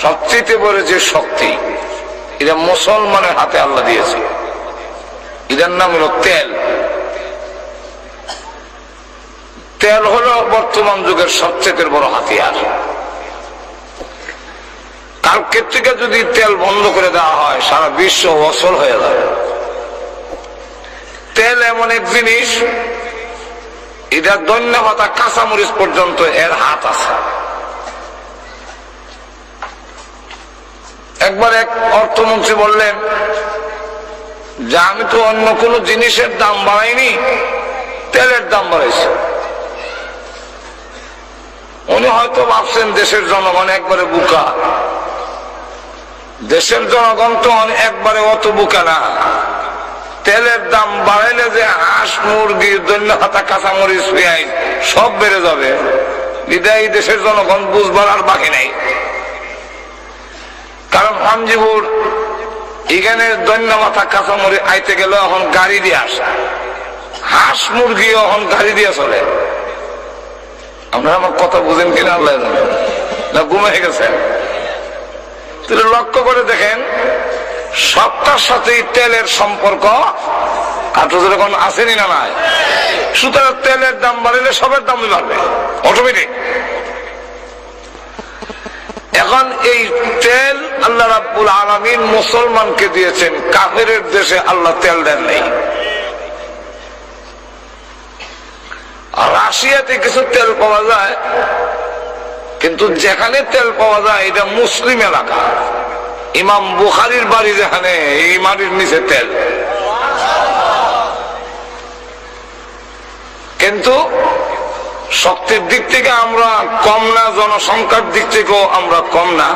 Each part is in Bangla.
সবচেয়ে বড় যে শক্তি, এটা মুসলমানের হাতে আল্লাহ দিয়েছে। এটার নাম হলো তেল। তেল হলো বর্তমান যুগের সবচেয়ে বড় হাতিয়ার। কালকের থেকে যদি তেল বন্ধ করে দেওয়া হয়, সারা বিশ্ব অচল হয়ে যাবে। তেল এমন এক জিনিস, এটা ধন্য পাতা কাঁচামরিচ পর্যন্ত এর হাত আছে। একবার এক অর্থমন্ত্রী বললেন যে আমি তো অন্য কোন জিনিসের দাম বাড়াইনি, তেলের দাম বাড়াইছি। উনি হয়তো ভাবছেন দেশের জনগণ একবারে বোকা। দেশের জনগণ তো একবারে অত বোকা না। তেলের দাম বাড়াইলে যে হাঁস, মুরগি, ধন্যপাতা, কাঁচামরিচ, পেঁয়াজ সব বেড়ে যাবে, বিদায়ী দেশের জনগণ বুঝবার আর বাকি নাই। কারণ হামজিপুর এখানে ধন্যপাতা, কাঁচামরিচ আইতে গেলে এখন গাড়ি দিয়ে আসা, হাঁস মুরগি এখন গাড়ি দিয়ে চলে। আপনারা আমার কথা বুঝেন কিনা আল্লাহ জানেন, না ঘুমিয়ে গেছেন? তাহলে লক্ষ্য করে দেখেন, সবটার সাথেই তেলের সম্পর্ক যখন আসেনি না নাই। সুতরাং তেলের দাম বাড়লে সবের দাম বাড়বে অটোমেটিক। এখন এই তেল আল্লাহ রাব্বুল আলামিন মুসলমানকে দিয়েছেন, কাফেরের দেশে আল্লাহ তেল দেন নেই। রাশিয়াতে কিছু তেল পাওয়া যায়, কিন্তু যেখানে তেল পাওয়া যায় এটা মুসলিম এলাকা। ইমাম বুখারীর বাড়ি যেখানে, এই বাড়ির নিচে তেল। কিন্তু শক্তির দিক থেকে আমরা কম না, জনসংখ্যার দিক থেকেও আমরা কম না।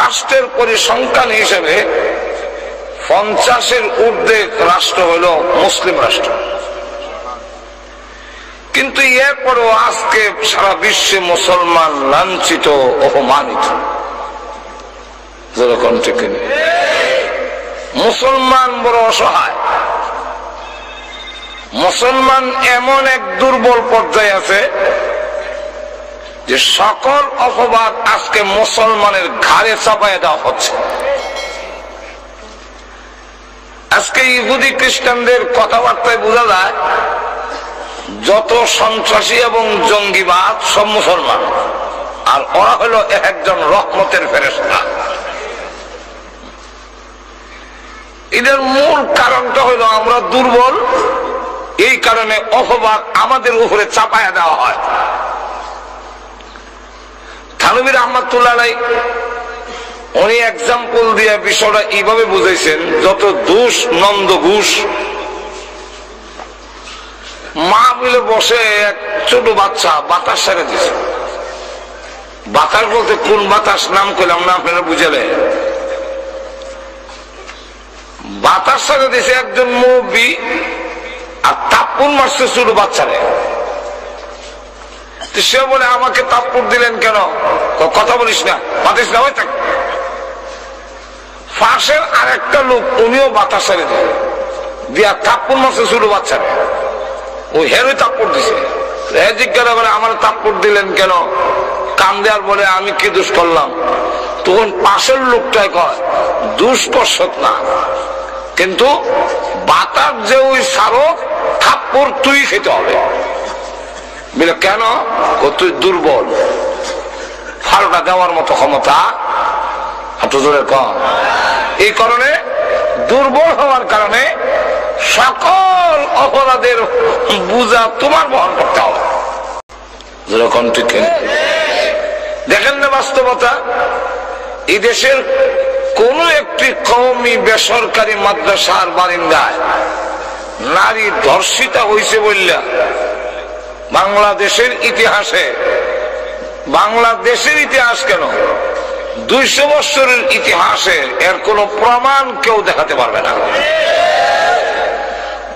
রাষ্ট্রের পরিসংখ্যান হিসেবে 50-এর ঊর্ধ্বে রাষ্ট্র হলো মুসলিম রাষ্ট্র। কিন্তু এরপরও আজকে সারা বিশ্বে মুসলমান লাঞ্ছিত, অপমানিত। যেরকম ঠিক মুসলমান বড় অসহায়। মুসলমান এমন এক দুর্বল পর্যায়ে আছে যে সকল অপবাদ আজকে মুসলমানের ঘাড়ে চাপায় দেওয়া হচ্ছে। আজকে ইহুদি খ্রিস্টানদের কথাবার্তায় বোঝা যায় যত সন্ত্রাসী এবং জঙ্গিবাদ সব মুসলমান, আর ওরা হলো একজন রহমতের ফেরেশতা। এদের মূল কারণটা হলো আমরা দুর্বল, এই কারণে অপবাদ আমাদের উপরে চাপায়া দেওয়া হয়। থানভী রাহমাতুল্লাহ আলাইহি উনি এক্সাম্পল দিয়ে বিষয়টা এইভাবে বুঝাইছেন, যত দোষ নন্দ ঘোষ মা মিলে বসে এক ছোট বাচ্চা বাতাস ছেড়ে দিছে। বাতাস বলতে কোন বাতাস নাম করলাম না, আপনারা বুঝালে। বাতাস ছেড়ে দিছে একজন মুরব্বী, আর তাপ্পুর মারছে ছোট বাচ্চারে। সে বলে আমাকে তাপ্পুর দিলেন কেন? কথা বলিস না, বাতিস না, হয়ে থাক। পাশের আরেকটা লোক উনিও বাতাস ছেড়ে দেয়, দিয়া তাপ্পুর মারছে ছোট বাচ্চারে। ওই হেরোই তাপ্পুর দিছে। জিজ্ঞাসা করে আমার তাপ্পুর দিলেন কেন? কান দেয়ার বলে আমি কি দোষ করলাম? তখন পাশের লোকটাই কয় দোষ করছ না, কিন্তু বাতাস যে ওই সারক থাপ্পড় তুই খেতে হবে। বলে কেন? তুই দুর্বল, ফালটা দেওয়ার মতো ক্ষমতা এত জোরে কম। এই কারণে দুর্বল হওয়ার কারণে সকল অপরাধের বোঝা তোমার বহন করতে হবে। যেরকম ঠিক দেখেন না বাস্তবতা, এই দেশের কোন একটি কওমি বেসরকারি মাদ্রাসার বারিন্দায় নারী ধর্ষিতা হয়েছে বললা বাংলাদেশের ইতিহাসে, বাংলাদেশের ইতিহাস কেন 200 বছরের ইতিহাসে এর কোন প্রমাণ কেউ দেখাতে পারবে না।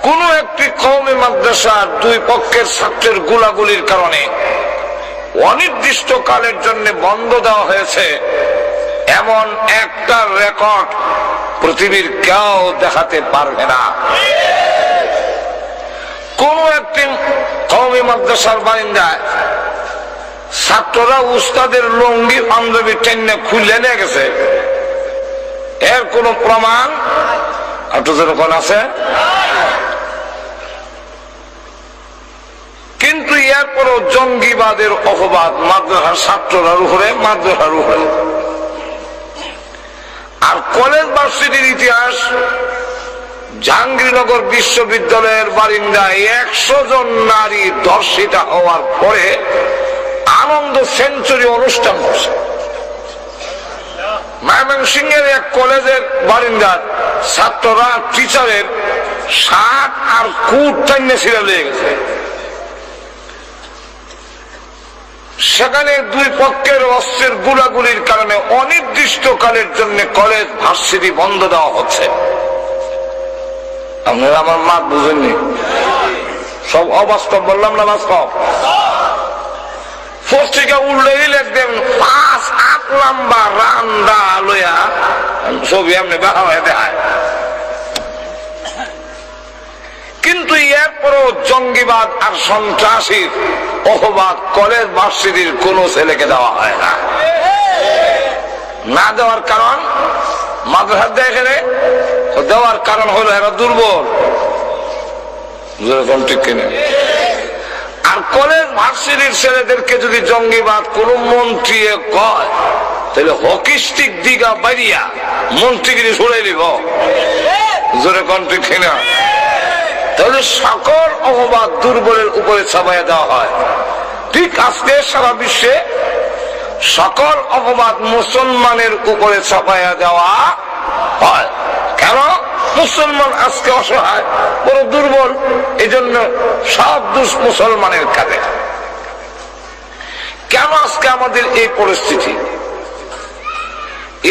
কোন একটি কওমি মাদ্রাসার দুই পক্ষের ছাত্রের গোলাগুলির কারণে অনির্দিষ্ট কালের জন্য বন্ধ দেওয়া হয়েছে, এমন একটা রেকর্ড পৃথিবীর কেউ দেখাতে পারবে না। কোন একটি কওমি মাদ্রাসার বারিন্দায় ছাত্ররা উস্তাদের লুঙ্গি পাঞ্জাবি টেনে খুলে নিয়ে গেছে, এর কোন প্রমাণ যখন আছে? কিন্তু এরপরও জঙ্গিবাদের অপবাদ মাদ্রাসার ছাত্ররার উপরে, মাদ্রাসার উপরে। আর কলেজ ভার্সিটির ইতিহাস, জাহাঙ্গীরনগর বিশ্ববিদ্যালয়ের বারিন্দায় 100 জন নারী ধর্ষিতা হওয়ার পরে আনন্দ সেঞ্চুরি অনুষ্ঠান করছে। ময়মনসিংহের এক কলেজের বারিন্দার ছাত্ররা টিচারের শার্ট আর কুট টাইনে ছিঁড়ে লেগে গেছে। সেখানে দুই পক্ষের অস্ত্রের গুলাগুলির কারণে অনির্দিষ্টকালের জন্য কলেজ ভার্সিটি বন্ধ দেওয়া হচ্ছে। আপনারা আমার মাত বুঝেননি? সব অবাস্তব বললাম না বাস্তব? পত্রিকা উল্লেই লিখবেন 5 লম্বা রান্দা লইয়া ছবি আপনি দেখা হয়ে দেখায়। কিন্তু এরপরও জঙ্গিবাদ আর সন্ত্রাসীর অপবাদ কলেজ ভার্সিটির কোন ছেলেকে দেওয়া হয় না। না দেওয়ার কারণ মাদ্রাসা দেখে দেওয়ার কারণ হলো এরা দুর্বল, ঠিক কিনা? আর কলেজ ভার্সিটির ছেলেদেরকে যদি জঙ্গিবাদ কোন মন্ত্রী কয়, তাহলে হকিস্টিক দিঘা বাড়িয়া মন্ত্রীগিরি ছড়াই দিব, জোরে কোন ঠিক কিনা? তাহলে সকল অপবাদ দুর্বলের উপরে চাপাইয়া দেওয়া হয়। ঠিক আজকে সারা বিশ্বে সকল অপবাদ মুসলমানের উপরে চাপাইয়া দেওয়া হয়। কেন? মুসলমান আজকে অসহায়, বড় দুর্বল, এই জন্য সব দোষ মুসলমানের কাঁধে। কেন আজকে আমাদের এই পরিস্থিতি?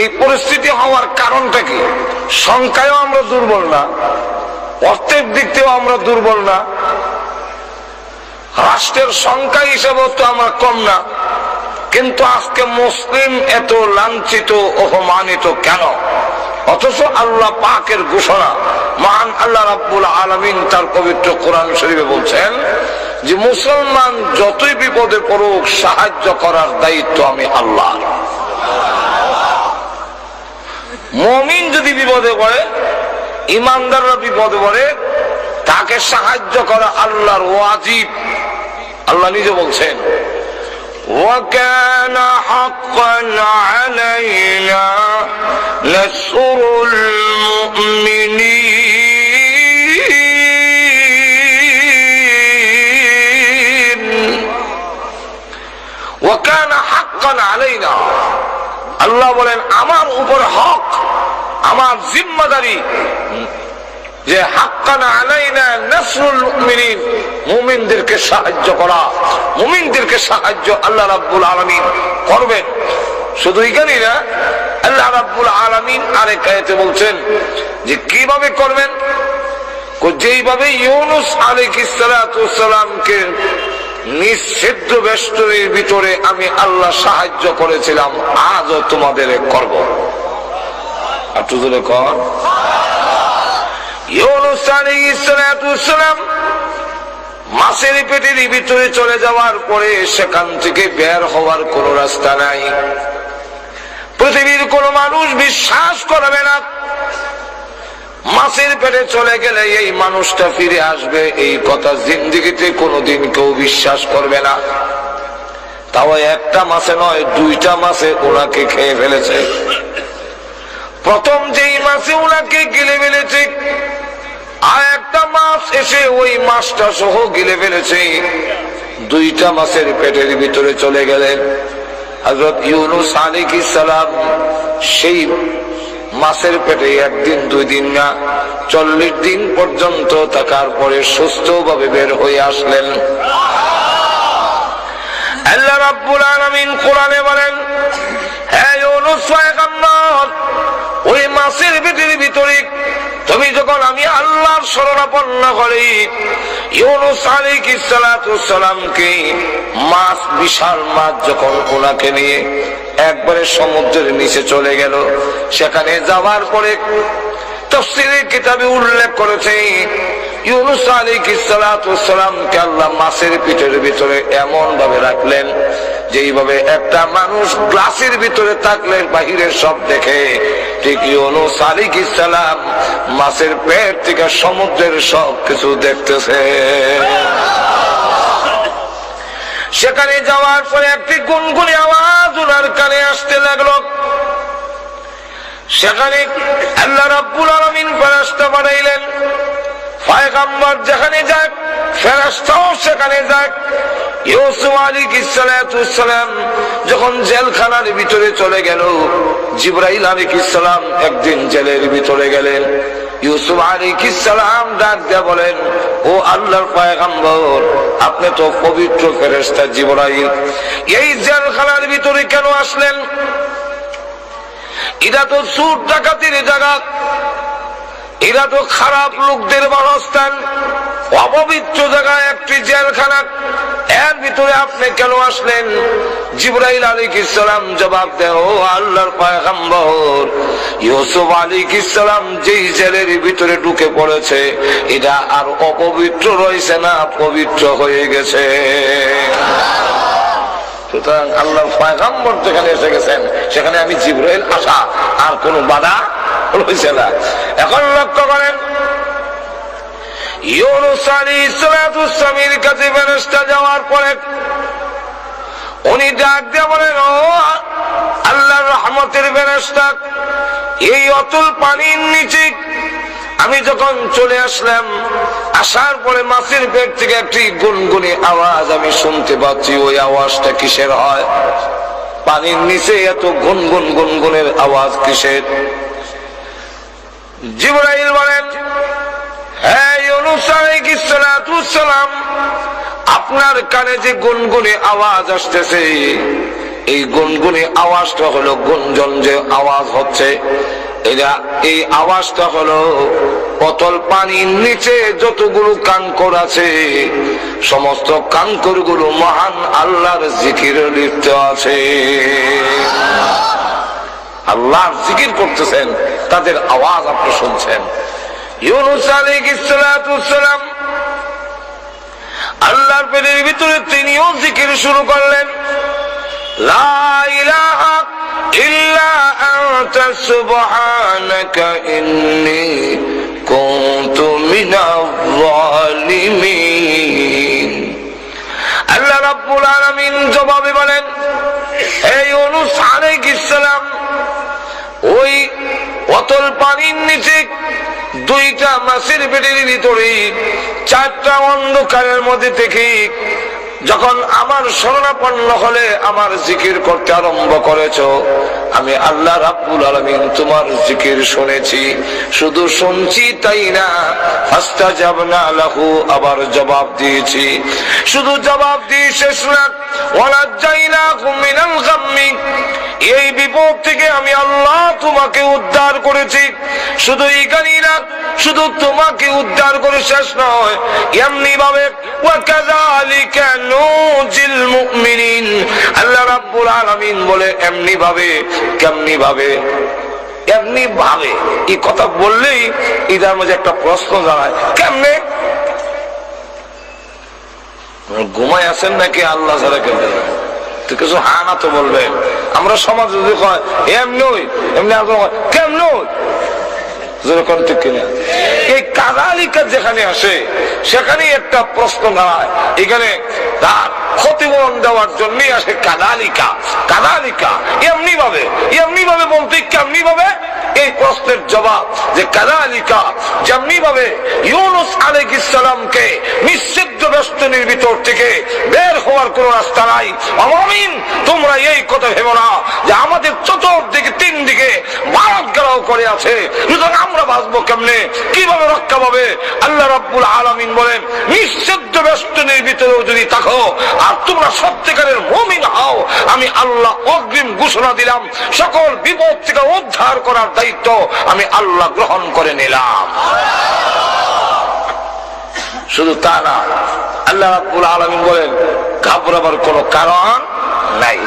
এই পরিস্থিতি হওয়ার কারণটা কি? সংখ্যায়ও আমরা দুর্বল না, অর্থের দিক থেকেও আমরা দুর্বল না, রাষ্ট্রের সংখ্যা হিসেবেও তো আমরা কম না, কিন্তু আজকে মুসলিম এত লাঞ্ছিত অপমানিত কেন? অথচ আল্লাহ পাকের ঘোষণা, মহান আল্লাহ রাব্বুল আলামিন তার পবিত্র কোরআন শরীফে বলছেন যে মুসলমান যতই বিপদে পড়ুক সাহায্য করার দায়িত্ব আমি আল্লাহ। মুমিন যদি বিপদে পড়ে, ইমানদাররা বিপদে পড়ে, তাকে সাহায্য করা আল্লাহর ওয়াজিব। আল্লাহ নিজে বলছেন وَكَانَ حَقًّا عَلَيْنَا نَصْرُ الْمُؤْمِنِينَ وَكَانَ حَقًّا عَلَيْنَا। আল্লাহ বলেন আমার উপর হক, আমার জিম্মাদারি যে হাক্কান আলাইনা নাসরুল মুমিনিন, মুমিনদেরকে সাহায্য করা। মুমিনদেরকে সাহায্য আল্লাহ রাব্বুল আলামিন করবেন। শুধু এখানেই না, আল্লাহ রাব্বুল আলামিন আরেক আয়াতে বলছেন যে কিভাবে করবেন। যেইভাবে ইউনুস আলাইহিস সালাতু ওয়াস সালামকে নিঃছিদ্র বেষ্টনীর ভিতরে আমি আল্লাহ সাহায্য করেছিলাম, আজও তোমাদের করব। একটু জোরে কর। ইউনুস আলাইহিস সালাতু ওয়াস সালাম মাছের পেটের ভিতরে চলে যাওয়ার পরে সেখান থেকে বের হওয়ার কোন রাস্তা নাই। পৃথিবীর কোন মানুষ বিশ্বাস করবে না মাছের পেটে চলে গেলে এই মানুষটা ফিরে আসবে, এই কথা জিন্দেগিতে কোনোদিন কেউ বিশ্বাস করবে না। তাও একটা মাছে নয়, 2টা মাছে ওনাকে খেয়ে ফেলেছে। প্রথম যেই মাছে ওনাকে গিলে ফেলেছে, আর একটা মাছ এসে ওই মাছটা সহ গিলে ফেলেছে। 2টা মাছের পেটের ভিতরে চলে গেলেন। হযরত ইউনুস আলাইহিস সালাম সেই মাছের পেটে 1 দিন 2 দিন না 40 দিন পর্যন্ত থাকার পরে সুস্থভাবে বের হয়ে আসলেন। আল্লাহ রাব্বুল আলামিন কোরআনে বলেন, হে ইউনুস পয়গম্বর, ওই মাছের পেটের ভিতরে তুমি যখন আমি আল্লাহর শরণাপন্ন করি, ইউনুস আলাইহিস সালাতু ওয়াস সালামকে মাছ, বিশাল মাছ যখন ওনাকে নিয়ে একবারে সমুদ্রের নিচে চলে গেল, সেখানে যাওয়ার পরে তাফসীরের কিতাবে উল্লেখ করেছে ইউনুস আলাইহিস সালাতু ওয়াস সালামকে আল্লাহ মাছের পেটের ভিতরে এমন ভাবে রাখলেন যেইভাবে একটা মানুষ গ্লাসের ভিতরে থাকলে বাহিরের সব দেখে, ঠিক ইউনূস আলাইহিস সালাম মাছের পেট থেকে সমুদ্রের সব কিছু দেখতেছে। সেখানে যাওয়ার পরে একটি গুনগুনি আওয়াজ ওনার কানে আসতে লাগলো। সেখানে আল্লাহ রাব্বুল আলামিন ফেরেশতা বানাইলেন। পয়গম্বর যেখানে যায় ফেরেশতাও সেখানে যায়। ইউসুফ আলাইহিস সালাম যখন জেলখানার ভিতরে চলে গেল, জিবরাইল আলাইহিস সালাম একদিন জেলের ভিতরে গেলেন। ইউসুফ আলাইহিস সালাম ডাক দিয়ে বলেন, ও আল্লাহর পয়গম্বর, আপনি তো পবিত্র ফেরেশতা জিবরাইল, এই জেলখানার ভিতরে কেন আসলেন? এটা তো চোর ডাকাতির জায়গা, এরা তো খারাপ লোকদের বাসস্থান, অপবিত্র জায়গায় একটি জেলখানা, এর ভিতরে আপনি কেন আসলেন? জিবরাইল আলাইহিস সালাম জবাব দেন, ও আল্লাহর পয়গম্বর, ইউসুফ আলাইহিস সালাম যেই জেলের ভিতরে ঢুকে পড়েছে এটা আর অপবিত্র রয়েছে না, পবিত্র হয়ে গেছে। সুতরাং আল্লাহর পয়গম্বর যেখানে এসে গেছেন সেখানে আমি জিবরাইল আসা আর কোনো বাধা রয়েছে না। এখন লক্ষ্য করেন, ইউনূস আলাইহিস সালামের কাছে ফেরেশতা যাওয়ার পরে উনি ডাক দিয়ে বলেন, ও আল্লাহর রহমতের ফেরেশতা, এই অতল পানির নিচে আমি যখন চলে আসলাম, আসার পরে মাছের পেট থেকে একটি গুনগুনি আওয়াজ আমি শুনতে পাচ্ছি। ওই আওয়াজটা কিসের হয়? পানির নিচে এত গুনগুন গুনগুনের আওয়াজ কিসের? জিবরাইল বলেন, হ্যাঁ ইউনূস আলাইহিস সালাম, আপনার কানে যে গুনগুনি আওয়াজ আসতেছে, এই গুনগুনি আওয়াজটা হলো গুঞ্জন যে আওয়াজ হচ্ছে, এই আওয়াজটা হলো অতল পানির নিচে যতগুলো কানকর আছে সমস্ত কানকর গুলো মহান আল্লাহর জিকিরে লিপ্ত আছে। আল্লাহর জিকির করতেছেন, তাদের আওয়াজ আপনি শুনছেন। ইউনূস আলাইহিস সালাম আল্লাহর পেটের ভিতরে তিনিও জিকির শুরু করলেন, লা ইলাহা ইল্লা আনতা সুবহানাকা ইন্নী কুনতু মিনাজ জালিমিন। আল্লাহ রাব্বুল আলামিন জবাবে বলেন, হে ইউনূস আলাইহিস সালাম, ওই অতল পানির নিচে দুইটা মাছের পেটের ভিতরে চারটা অন্ধকারের মধ্যে থেকে যখন আমার শরণাপন্ন হলে আমার জিকির করতে আরম্ভ করেছো, আমি আল্লাহ রাব্বুল আলামিন তোমার জিকির শুনেছি। শুধু শুনছি তাই না, ফাস্তাজাবনা লাহু, আবার জবাব দিয়েছি। শুধু জবাব দিয়ে শেষ না, ওয়ালাজাইনাকুম মিনাল গাম্মি, এই বিপদ থেকে আমি আল্লাহ তোমাকে উদ্ধার করেছি। শুধু এইখানেই না, শুধু তোমাকে উদ্ধার করে শেষ নয়, এমনি ভাবে ওয়াকাযালিকা নুজিল মুমিনিন, আল্লাহ রাব্বুল আলামিন বলে এমনি ভাবে। কেমনি ভাবে? এমনি ভাবে। এই কথা বললেই এটার মধ্যে একটা প্রশ্ন দাঁড়ায়, কেমনে? ঘুমায় আছেন নাকি আল্লাহ ছাড়া কেমনে? তো কিছু হা না তো বলবেন। আমরা সমাজ যদি কয় এমনি এমনি, কেমন যেরকম ঠিক কিনা, এই কাদালিকা যেখানে আসে সেখানে একটা প্রশ্ন দাঁড়ায়, এখানে তার ক্ষতিপূরণ দেওয়ার জন্য আসে কাদালিকা। কাদালিকা এমনি ভাবে বলতে কেমনি ভাবে? এই প্রশ্নের জবাব যে কাদালিকা যেমনি ভাবে ইউনূস আলাইহিস সালামকে নিষিদ্ধ বেষ্টনীর ভিতর থেকে বের হওয়ার কোন রাস্তা নাই। আমিন, তোমরা এই কথা ভেবো না যে আমাদের চতুর্দিকে তিন দিকে ভারত গেরাও করে আছে, সুতরাং আমরা বাঁচবো কেমনে, কিভাবে রক্ষা পাবে? আল্লাহ রাব্বুল আলামিন বলেন, নিষিদ্ধ বেষ্টনীর ভিতরেও যদি থাকো আর তোমরা সত্যিকারের মুমিন হও, আমি আল্লাহ অগ্রিম ঘোষণা দিলাম, সকল বিপদ থেকে উদ্ধার করার দায়িত্ব আমি আল্লাহ গ্রহণ করে নিলাম। শুধু তা না, আল্লাহ রাব্বুল আলামিন বলেন ঘাবড়াবার কোনো কারণ নাই,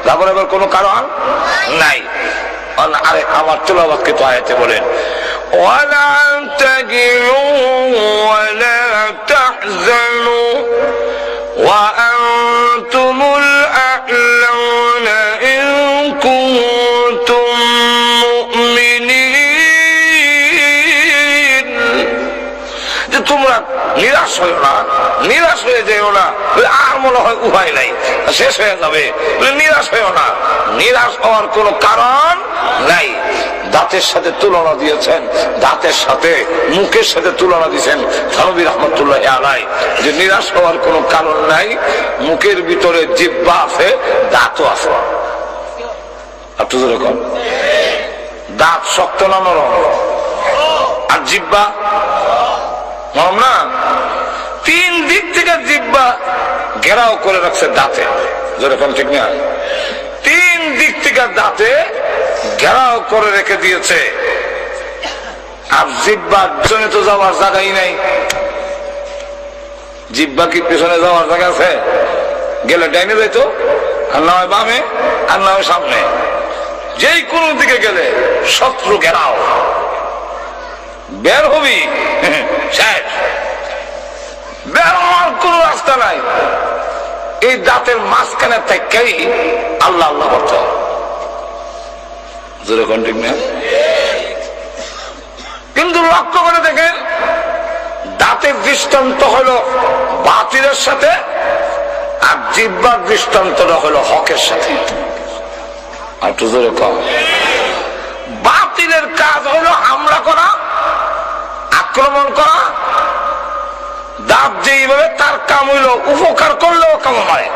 ঘাবড়াবার কোনো কারণ নাই। আরে আমার তেলাওয়াতকে তো আয়াতে বলেন, ওয়ালা তাহিনু ওয়ালা তাহজানু ওয়া আনতুমুল আ'লা নিরাশ হইও না, নিরাশ হয়ে যেও না, আর মনে হয় উপায় নাই, শেষ হয়ে যাবে, নিরাশ হইও না। নিরাশ হওয়ার কোনো কারণ নাই। দাঁতের সাথে তুলনা দিয়েছেন, দাঁতের সাথে মুখের সাথে তুলনা দিয়েছেন থানভী রহমতুল্লাহ আলাইহি, যে নিরাশ হওয়ার কোনো কারণ নাই। মুখের ভিতরে জিহ্বা আছে, দাঁতও আছে। একটু জোরে কর। দাঁত শক্ত না নরম? আর জিহ্বা নরম না? তিন দিক থেকে জিহ্বা ঘেরাও করে রাখছে দাঁতে। যেরকম ঠিক না? তিন দিক থেকে দাঁতে ঘেরাও করে রেখে দিয়েছে। আর জিহ্বার পিছনে তো যাওয়ার জায়গাই নাই। জিহ্বা কি পিছনে যাওয়ার জায়গা আছে? গেলে ডাইনে যাইতো, আর না হয় বামে, আর না হয় সামনে। যেই কোন দিকে গেলে শত্রু ঘেরাও, বের হবি শেষ, বের হওয়ার কোন রাস্তা নাই। এই দাঁতের মাঝখানে থেকেই আল্লাহ আল্লাহ করতে হবে। জোরে কন্টিক না? কিন্তু লক্ষ্য করে দেখেন, দাঁতের দৃষ্টান্ত হলো বাতিলের সাথে, আর জিহ্বার দৃষ্টান্তটা হলো হকের সাথে। আর একটু জোরে কম। বাতিলের কাজ হলো হামলা করা, আক্রমণ করা। দাঁত যেইভাবে তার কাম হইল, উপকার করলেও কাম হয়।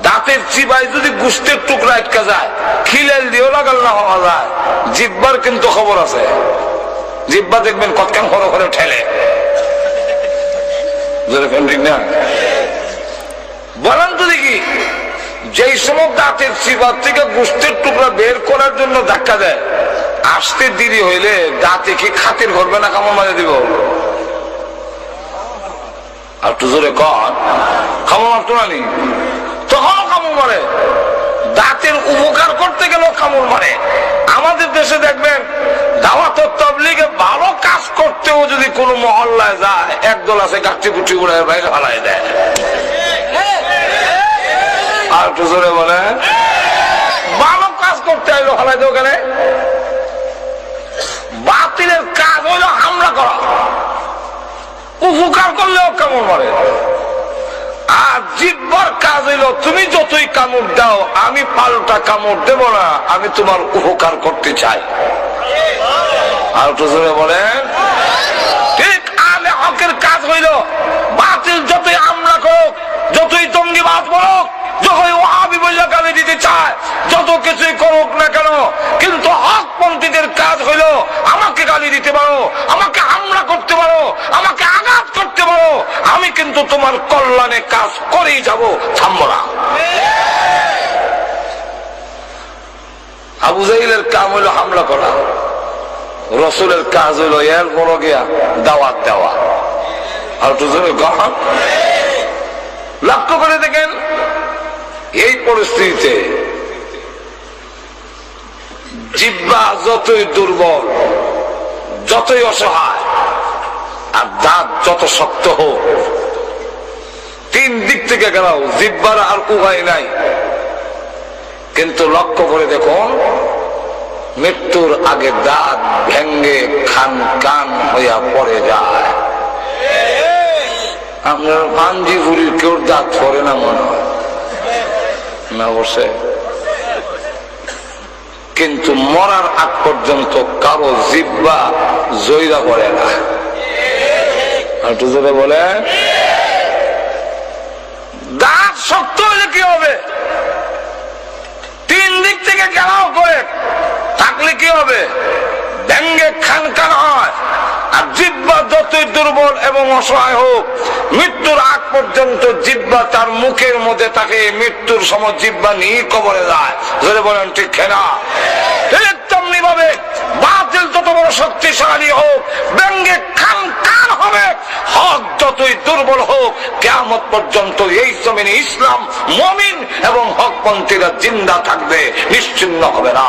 দাঁতের চিবাই যদি গোস্তের টুকরা আটকা যায়, খিলেল দিয়েও লাগাল না হওয়া যায়। জিহ্বার কিন্তু খবর আছে। জিহ্বা দেখবেন কতক্ষণ ঘরে ঘরে ঠেলে। ঠিক না? বলেন তো দেখি, যেই সময় দাঁতের চিবার থেকে গোস্তের টুকরা বের করার জন্য ধাক্কা দেয়, আসতে দেরি হইলে দাঁতে কি খাতির করবে না কামড় মারে দিব? আর একটু জোরে কর। কামড় মারতো না নি? তখনও কামড় মারে। দাঁতের উপকার করতে গেলেও কামড় মারে। আমাদের দেশে দেখবেন দাওয়াত তাবলীগে ভালো কাজ করতেও যদি কোন মহল্লায় যায়, একদল আছে গাছটি গুটি উড়ে বাইরে হালাই দেয়। আর একটু জোরে বলে, ভালো কাজ করতে আইলো হালাই দেও কেন? বাতিলের কাজ হইলো হামলা করা, উপকার করলেও কামড় মারে। আর জিহ্বার কাজ হইলো, তুমি যতই কামড় দাও আমি পাল্টা কামড় দেব না, আমি তোমার উপকার করতে চাই। আর একটু জোরে বলেন। ঠিক আলে হকের কাজ হইল, বাতিল যতই হামলা করুক, যতই জঙ্গিবাদ বলুক, যতই ওয়াহাবি বইলা গালি দিতে চায়, যত কিছুই করুক না কেন, কিন্তু হকপন্থীদের কাজ হইল আমাকে গালি দিতে পারো, আমাকে হামলা করতে পারো, আমাকে আঘাত করতে পারো, আমি কিন্তু তোমার কল্যাণে কাজ করেই যাব, থামবো না। আবু জাহিলের কাম হইল হামলা করা, রসুলের কাজ হইল এর বড় গিয়া দাওয়াত দেওয়া। আর লক্ষ্য করে দেখেন, এই পরিস্থিতিতে জিহ্বা যতই দুর্বল, যতই অসহায়, আর দাঁত যত শক্ত হোক, তিন দিক থেকে গেলাও জিহ্বার আর উপায় নাই। কিন্তু লক্ষ্য করে দেখুন, মৃত্যুর আগে দাঁত ভেঙ্গে খান কান হইয়া পড়ে যায়। আপনার পাঞ্জি ফুরির কেউ দাঁত পড়ে না মনে হয় না? বসে। কিন্তু মরার আগ পর্যন্ত কারো জিহ্বা জয়রা পড়ে না। একটু জোরে বলে। দাঁত শক্ত হলে কি হবে? তিন দিক থেকে ঘেরাও করে থাকলে কি হবে? ভেঙ্গে খান খান হয়। আর জিহ্বা যতই দুর্বল এবং অসহায় হোক, মৃত্যুর আগ পর্যন্ত জিহ্বা তার মুখের মধ্যে থাকে, মৃত্যুর সময় জিহ্বা নিয়ে কবরে যায়। ধরে বলেন ঠিক না? তেমনি ভাবে বাতিল যত বড় শক্তিশালী হোক, ভেঙ্গে খান খান হবে। হক যতই দুর্বল হোক, কিয়ামত পর্যন্ত এই জমিনে ইসলাম, মুমিন এবং হকপন্থীরা জিন্দা থাকবে, নিশ্চিন্ন হবে না।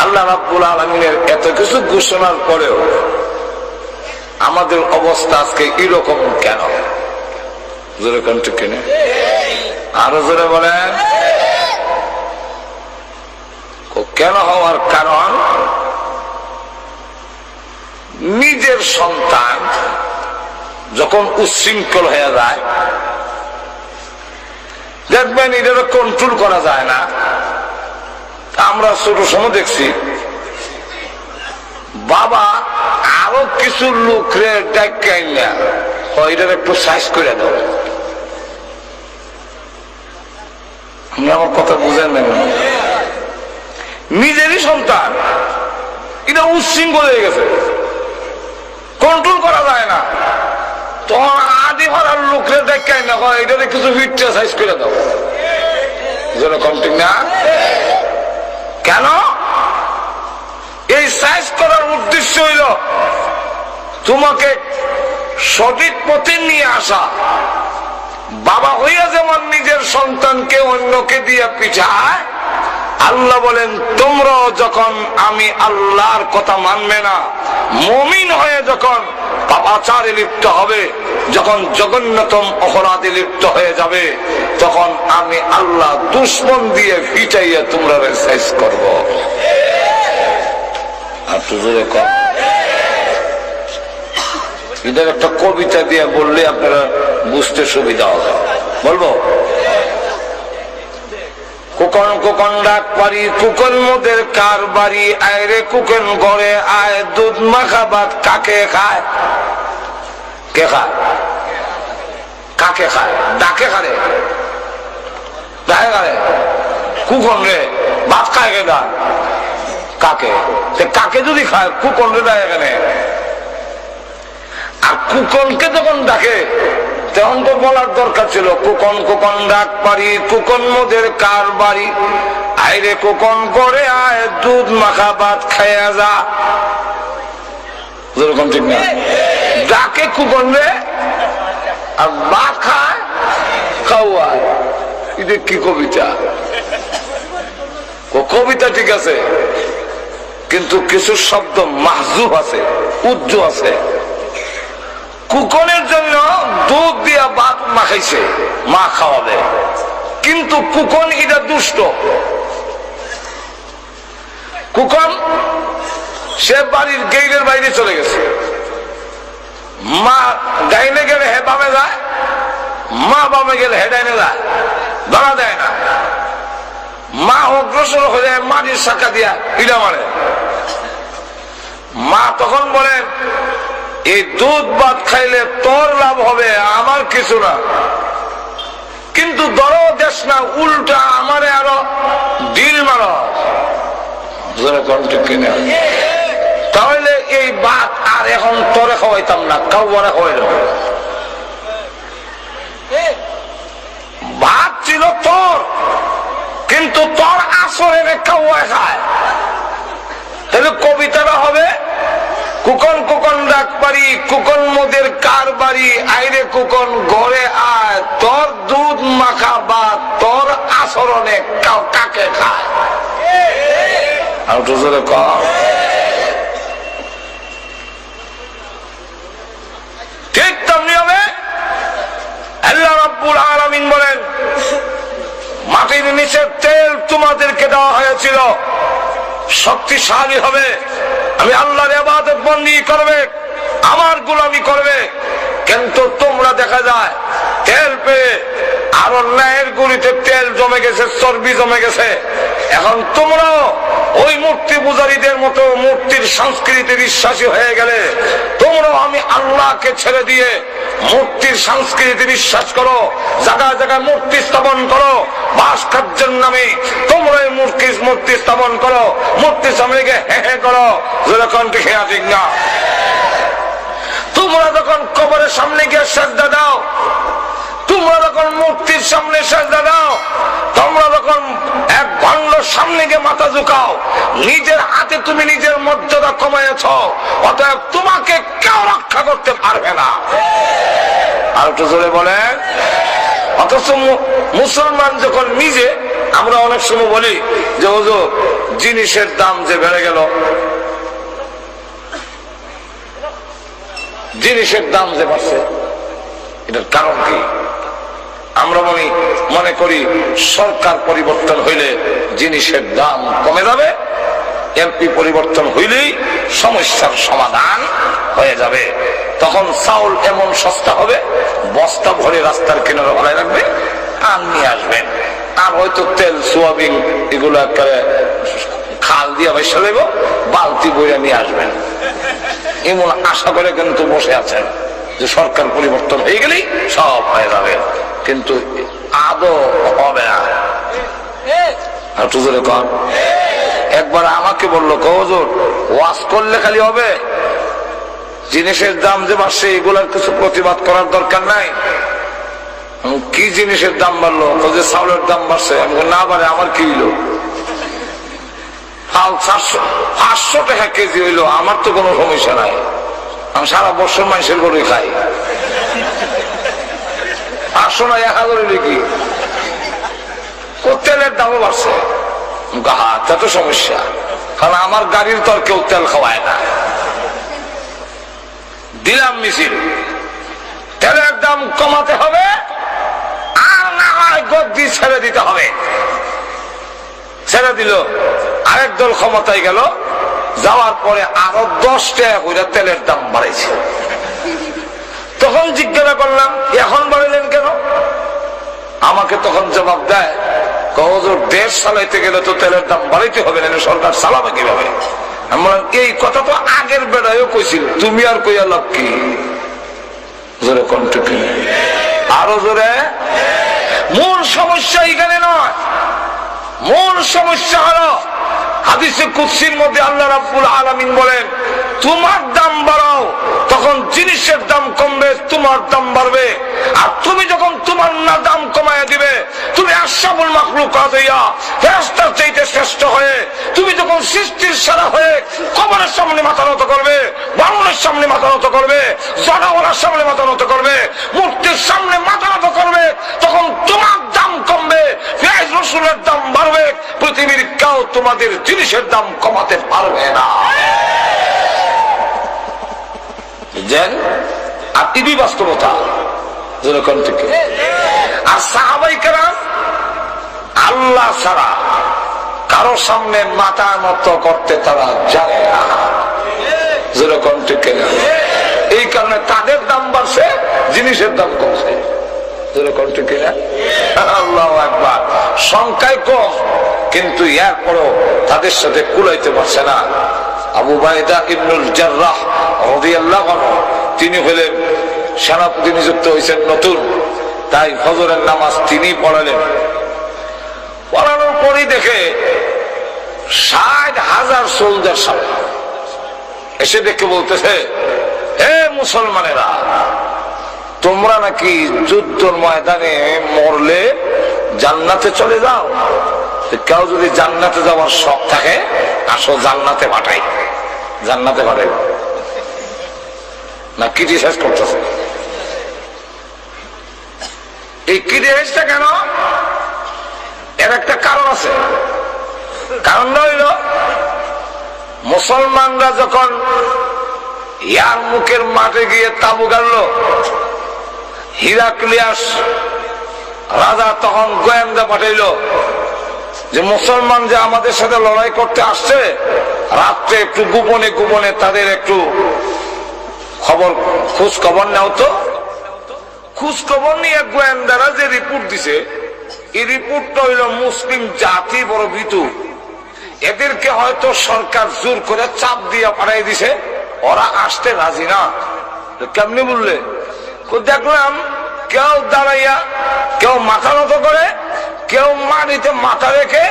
আল্লাহ রাব্বুল আলামিনের এত কিছু ঘোষণার পরেও আমাদের অবস্থা আজকে এরকম কেন? জোরে কণ্ঠ কেন? আরো জোরে বলেন। কেন হওয়ার কারণ, নিজের সন্তান যখন উচ্ছৃঙ্খল হয়ে যায়, দেখবেন এটাকে কন্ট্রোল করা যায় না। আমরা ছোট সময় দেখছি বাবা আরো কিছু লোকরে ডাকাই না, এটার একটু সাইজ করে দাও। আমার কথা বুঝেন না? নিজেরই সন্তান, এটা উচ্ছৃঙ্খল হয়ে গেছে, কন্ট্রোল করা যায় না। তখন আদি ভরার লোকরে দেখাই না, এটাতে কিছু ফিটটা সাইজ করে দাও। যেরকম ঠিক না? কেন এই সাইজ করার উদ্দেশ্য হইল তোমাকে সঠিক পথে নিয়ে আসা। বাবা হইয়া যেমন নিজের সন্তানকে অন্যকে দিয়ে পিছায়, আল্লাহ বলেন তোমরা যখন আমি আল্লাহর কথা মানবে না, মুমিন হয়ে যখন পাপাচারে লিপ্ত হবে, যখন জঘন্যতম অপরাধে লিপ্ত হয়ে যাবে, তখন আমি আল্লাহ দুশ্মন দিয়ে পিটাইয়া তোমরা সাইজ করবো। এটার একটা কবিতা দিয়ে বললে আপনারা বুঝতে সুবিধা হবে। বলবো? কুকন কুকন ডাক পারি, কুকন মোদের কার বাড়ি, আয় রে কুকন ঘরে আয়, দুধ মাখা ভাত কাকে খায়? কে খায়? কাকে খায়? ডাকে খারে, ডাকে খারে। কুকন রে ভাত খায় কে? দা কাকে? কাকে যদি খায় কুকন রে দেয় এখানে। আর কুকনকে যখন ডাকে তখন তো বলার দরকার ছিল কুকন কুকন ডাক পারি, কুকন মোদের কার বাড়ি, আইরে কুকন করে আয়, দুধ মাখা ভাত খাইয়া যা। যেরকম ঠিক না? ডাকে কুকন রে আর ভাত খায় খাওয়ায়। এটা কি কবিতা? কবিতা ঠিক আছে, কিন্তু কিছু শব্দ মাহজুব আছে, উজ্জ আছে। কুকনের জন্য দুধ দিয়া ভাত মাখাইছে, মা খাওয়াবে, কিন্তু কুকন এটা দুষ্ট। কুকন সে বাড়ির গেইলের বাইরে চলে গেছে, মা ডাইনে গেলে হে বামে যায়, মা বামে গেলে হে ডাইনে যায়, ধরা দেয় না। মা অগ্রসর হয়ে যায় মাটির শাখা দিয়া পিড়া মারে। মা তখন বলেন এই দুধ ভাত খাইলে তোর লাভ হবে, আমার কিছু না, কিন্তু দরো দেশ না, উল্টা আমারে আরো ডিল মারো। তাহলে এই ভাত আর এখন তোরে খাওয়াইতাম না, কাউরে খাওয়াইলাম। ভাত ছিল তোর, কিন্তু তোর আসরে কাউয়া খায়। তাহলে কবিতাটা হবে কুকন কুকন ডাক পারি, কুকন মোদের কার বাড়ি, আইরে কুকন ঘরে আয়, তোর দুধ মাখা বা তোর আচরণে কাকে খায়? আর তো জোরে কম। ঠিক তেমনি হবে আল্লাহ রাব্বুল আলামিন বলেন মাটির নিচের তেল তোমাদেরকে দেওয়া হয়েছিল, শক্তিশালী হবে, আমি আল্লাহর ইবাদত বন্দেগী করবে, আমার গোলামি করবে। কিন্তু তোমরা দেখা যায় তেল পেয়ে আরো ন্যায়ের গুলিতে তেল জমে গেছে, চর্বি জমে গেছে। এখন তোমরাও ওই মূর্তি পূজারীদের মতো মূর্তির সংস্কৃতি বিশ্বাসী হয়ে গেলে, তোমরাও আমি আল্লাহকে ছেড়ে দিয়ে মূর্তির সংস্কৃতি বিশ্বাস করো, জায়গায় জায়গায় মূর্তি স্থাপন করো, ভাস্কর্যের নামে তোমরা মূর্তি স্থাপন করো, মূর্তির সামনে গিয়ে হে হে করো। যেরকম ঠিক না? তোমরা যখন কবরের সামনে গিয়ে সেজদা দাও, তোমরা যখন মূর্তির সামনে সেজদা দাও, তোমরা যখন এক ভাঙলোর সামনে গিয়ে মাথা ঝুঁকাও, নিজের হাতে তুমি নিজের মর্যাদা কমাইছ, অতএব তোমাকে কেউ রক্ষা করতে পারবে না। আর একটু জোরে বলেন। অথচ মুসলমান যখন নিজে, আমরা অনেক সময় বলি যে হুজুর জিনিসের দাম যে বেড়ে গেল, জিনিসের দাম যে বাড়ছে, এটার কারণ কি? আমরা মনে করি সরকার পরিবর্তন হইলে জিনিসের দাম কমে যাবে, এমপি পরিবর্তন হইলেই সমস্যার সমাধান হয়ে যাবে। তখন চাউল এমন সস্তা হবে, বস্তা ভরে রাস্তার কিনারে ভালাই রাখবে আর নিয়ে আসবেন। আর হয়তো তেল সোয়াবিন এগুলো খাল দিয়ে বেসে দেব, বালতি বইয়া নিয়ে আসবেন। এমন আশা করে কিন্তু বসে আছেন যে সরকার পরিবর্তন হয়ে গেলেই সব হয়ে যাবে, কিন্তু আদৌ হবে না। একবার আমাকে বললো, হুজুর ওয়াজ করলে খালি হবে? জিনিসের দাম যে বাড়ছে এগুলার কিছু প্রতিবাদ করার দরকার নাই? কি জিনিসের দাম বাড়লো? যে চাউলের দাম বাড়ছে। আমি না বাড়ে আমার কি হইলো? 500 টাকা কেজি হইলো, আমার তো কোনো সমস্যা নাই, আমি সারা বছর মানুষের গরু খাই। 500 না 1000 হইলে কি? তেলের দামও বাড়ছে, তা তো সমস্যা, কারণ আমার গাড়ির তো আর কেউ তেল খাওয়ায় না। দিলাম মিছিল, তেলের দাম কমাতে হবে, আর না হয় গদ্দি ছেড়ে দিতে হবে। ছেড়ে দিল, আরেক দল ক্ষমতায় গেল, যাওয়ার পরে আরো 10 টাকা করে তেলের দাম বাড়াইছে। তখন জিজ্ঞাসা করলাম, এখন বাড়াইলেন কেন? আমাকে তখন জবাব দেয়, হুজুর দেশ চালাইতে গেলে তো তেলের দাম বাড়াইতে হবে না, সরকার চালাবে কিভাবে? আমি বললাম, এই কথা তো আগের বেড়ায়ও কইছিল, তুমি আর কইয়া লাভ কি? জোরে কণ্ঠ কি? আরো জোরে। মূল সমস্যা এখানে নয়, মূল সমস্যা হলো হাদিসে কুদসির মধ্যে আল্লাহ রাব্বুল আলামিন বলেন, তোমার দাম বাড়াও তখন জিনিসের দাম কমবে, তোমার দাম বাড়বে। আর তুমি যখন তোমার না দাম কমায় দিবে, তুমি আশরাফুল মাখলুকাত হইয়া ফেরেশতার চাইতে শ্রেষ্ঠ হয়ে, তুমি যখন সৃষ্টির সেরা হয়ে কবরের সামনে মাথা নত করবে, বামনের সামনে মাথা নত করবে, জনগণের সামনে মাথা নত করবে, মূর্তির সামনে মাথা নত করবে, তখন তোমার দাম কমবে, পেঁয়াজ রসুনের দাম বাড়বে। পৃথিবীর কেউ তোমাদের জিনিসের দাম কমাতে পারবে না। আর টিভি বাস্তবতা। আর সাহাবায়ে কেরাম আল্লাহ ছাড়া কারো সামনে মাথা নত করতে তারা জানে না। যেরকম ঠিক না, এই কারণে তাদের দাম বাড়ছে, জিনিসের দাম কমছে। যেরকম ঠিক না, আল্লাহু আকবার। সংখ্যায় কম, কিন্তু এরপরও তাদের সাথে কুলাইতে পারছে না। আবু উবাইদা ইবনুল জাররাহ রাদিয়াল্লাহু আনহু, তিনি হলেন সেনাপতি নিযুক্ত হয়েছেন নতুন, তাই ফজরের নামাজ তিনি পড়ালেন। পড়ানোর পরই দেখে 60,000 সোলজার সামনে এসে দেখে বলতেছে, হে মুসলমানেরা, তোমরা নাকি যুদ্ধের ময়দানে মরলে জান্নাতে চলে যাও? কেউ যদি জান্নাতে যাওয়ার শখ থাকে, আসো জান্নাতে পাঠাই। জান্নাতে পাঠাই না ক্রিটিসাইজ করতেছে। এই ক্রিটিসাইজটা কেন? এর একটা কারণ আছে। কারণটা হইল, মুসলমানরা যখন ইয়ারমুকের মাঠে গিয়ে তাবু গাড়ল, হিরাক্লিয়াস রাজা তখন গোয়েন্দা পাঠাইল যে মুসলমান যে আমাদের সাথে লড়াই করতে আসছে, রাত্রে একটু গোপনে গোপনে তাদের একটু খোঁজ খবর নাও তো। খোঁজ খবর নিয়ে গোয়েন্দারা যে রিপোর্ট দিছে, এই রিপোর্টটা হইল মুসলিম জাতি বড় ভীতু, এদেরকে হয়তো সরকার জোর করে চাপ দিয়ে পাঠাই দিছে, ওরা আসতে রাজি না। কেমনি বললে? দেখলাম কেউ দাঁড়াইয়া, কেউ মাথা নত করে, কেউ মাটিতে মাথা রেখে,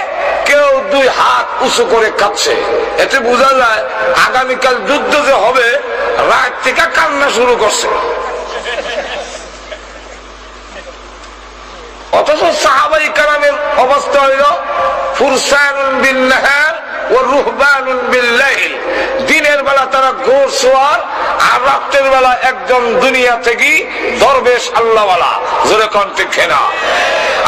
কেউ 2 হাত উঁচু করে কাঁদছে। এতে বোঝা যায় আগামীকাল যুদ্ধ যে হবে, রাত থেকে কান্না শুরু করছে। অথচ সাহাবায়ে কেরামের অবস্থা হইল ফুরসানুন বিন নাহার ও রুহবানুন বিল লাইল। দিনের বেলা তারা ঘোড় সওয়ার, আর রাতের বেলা একজন দুনিয়া থেকে দরবেশ আল্লাহওয়ালা। জোরে কোন ঠিক না?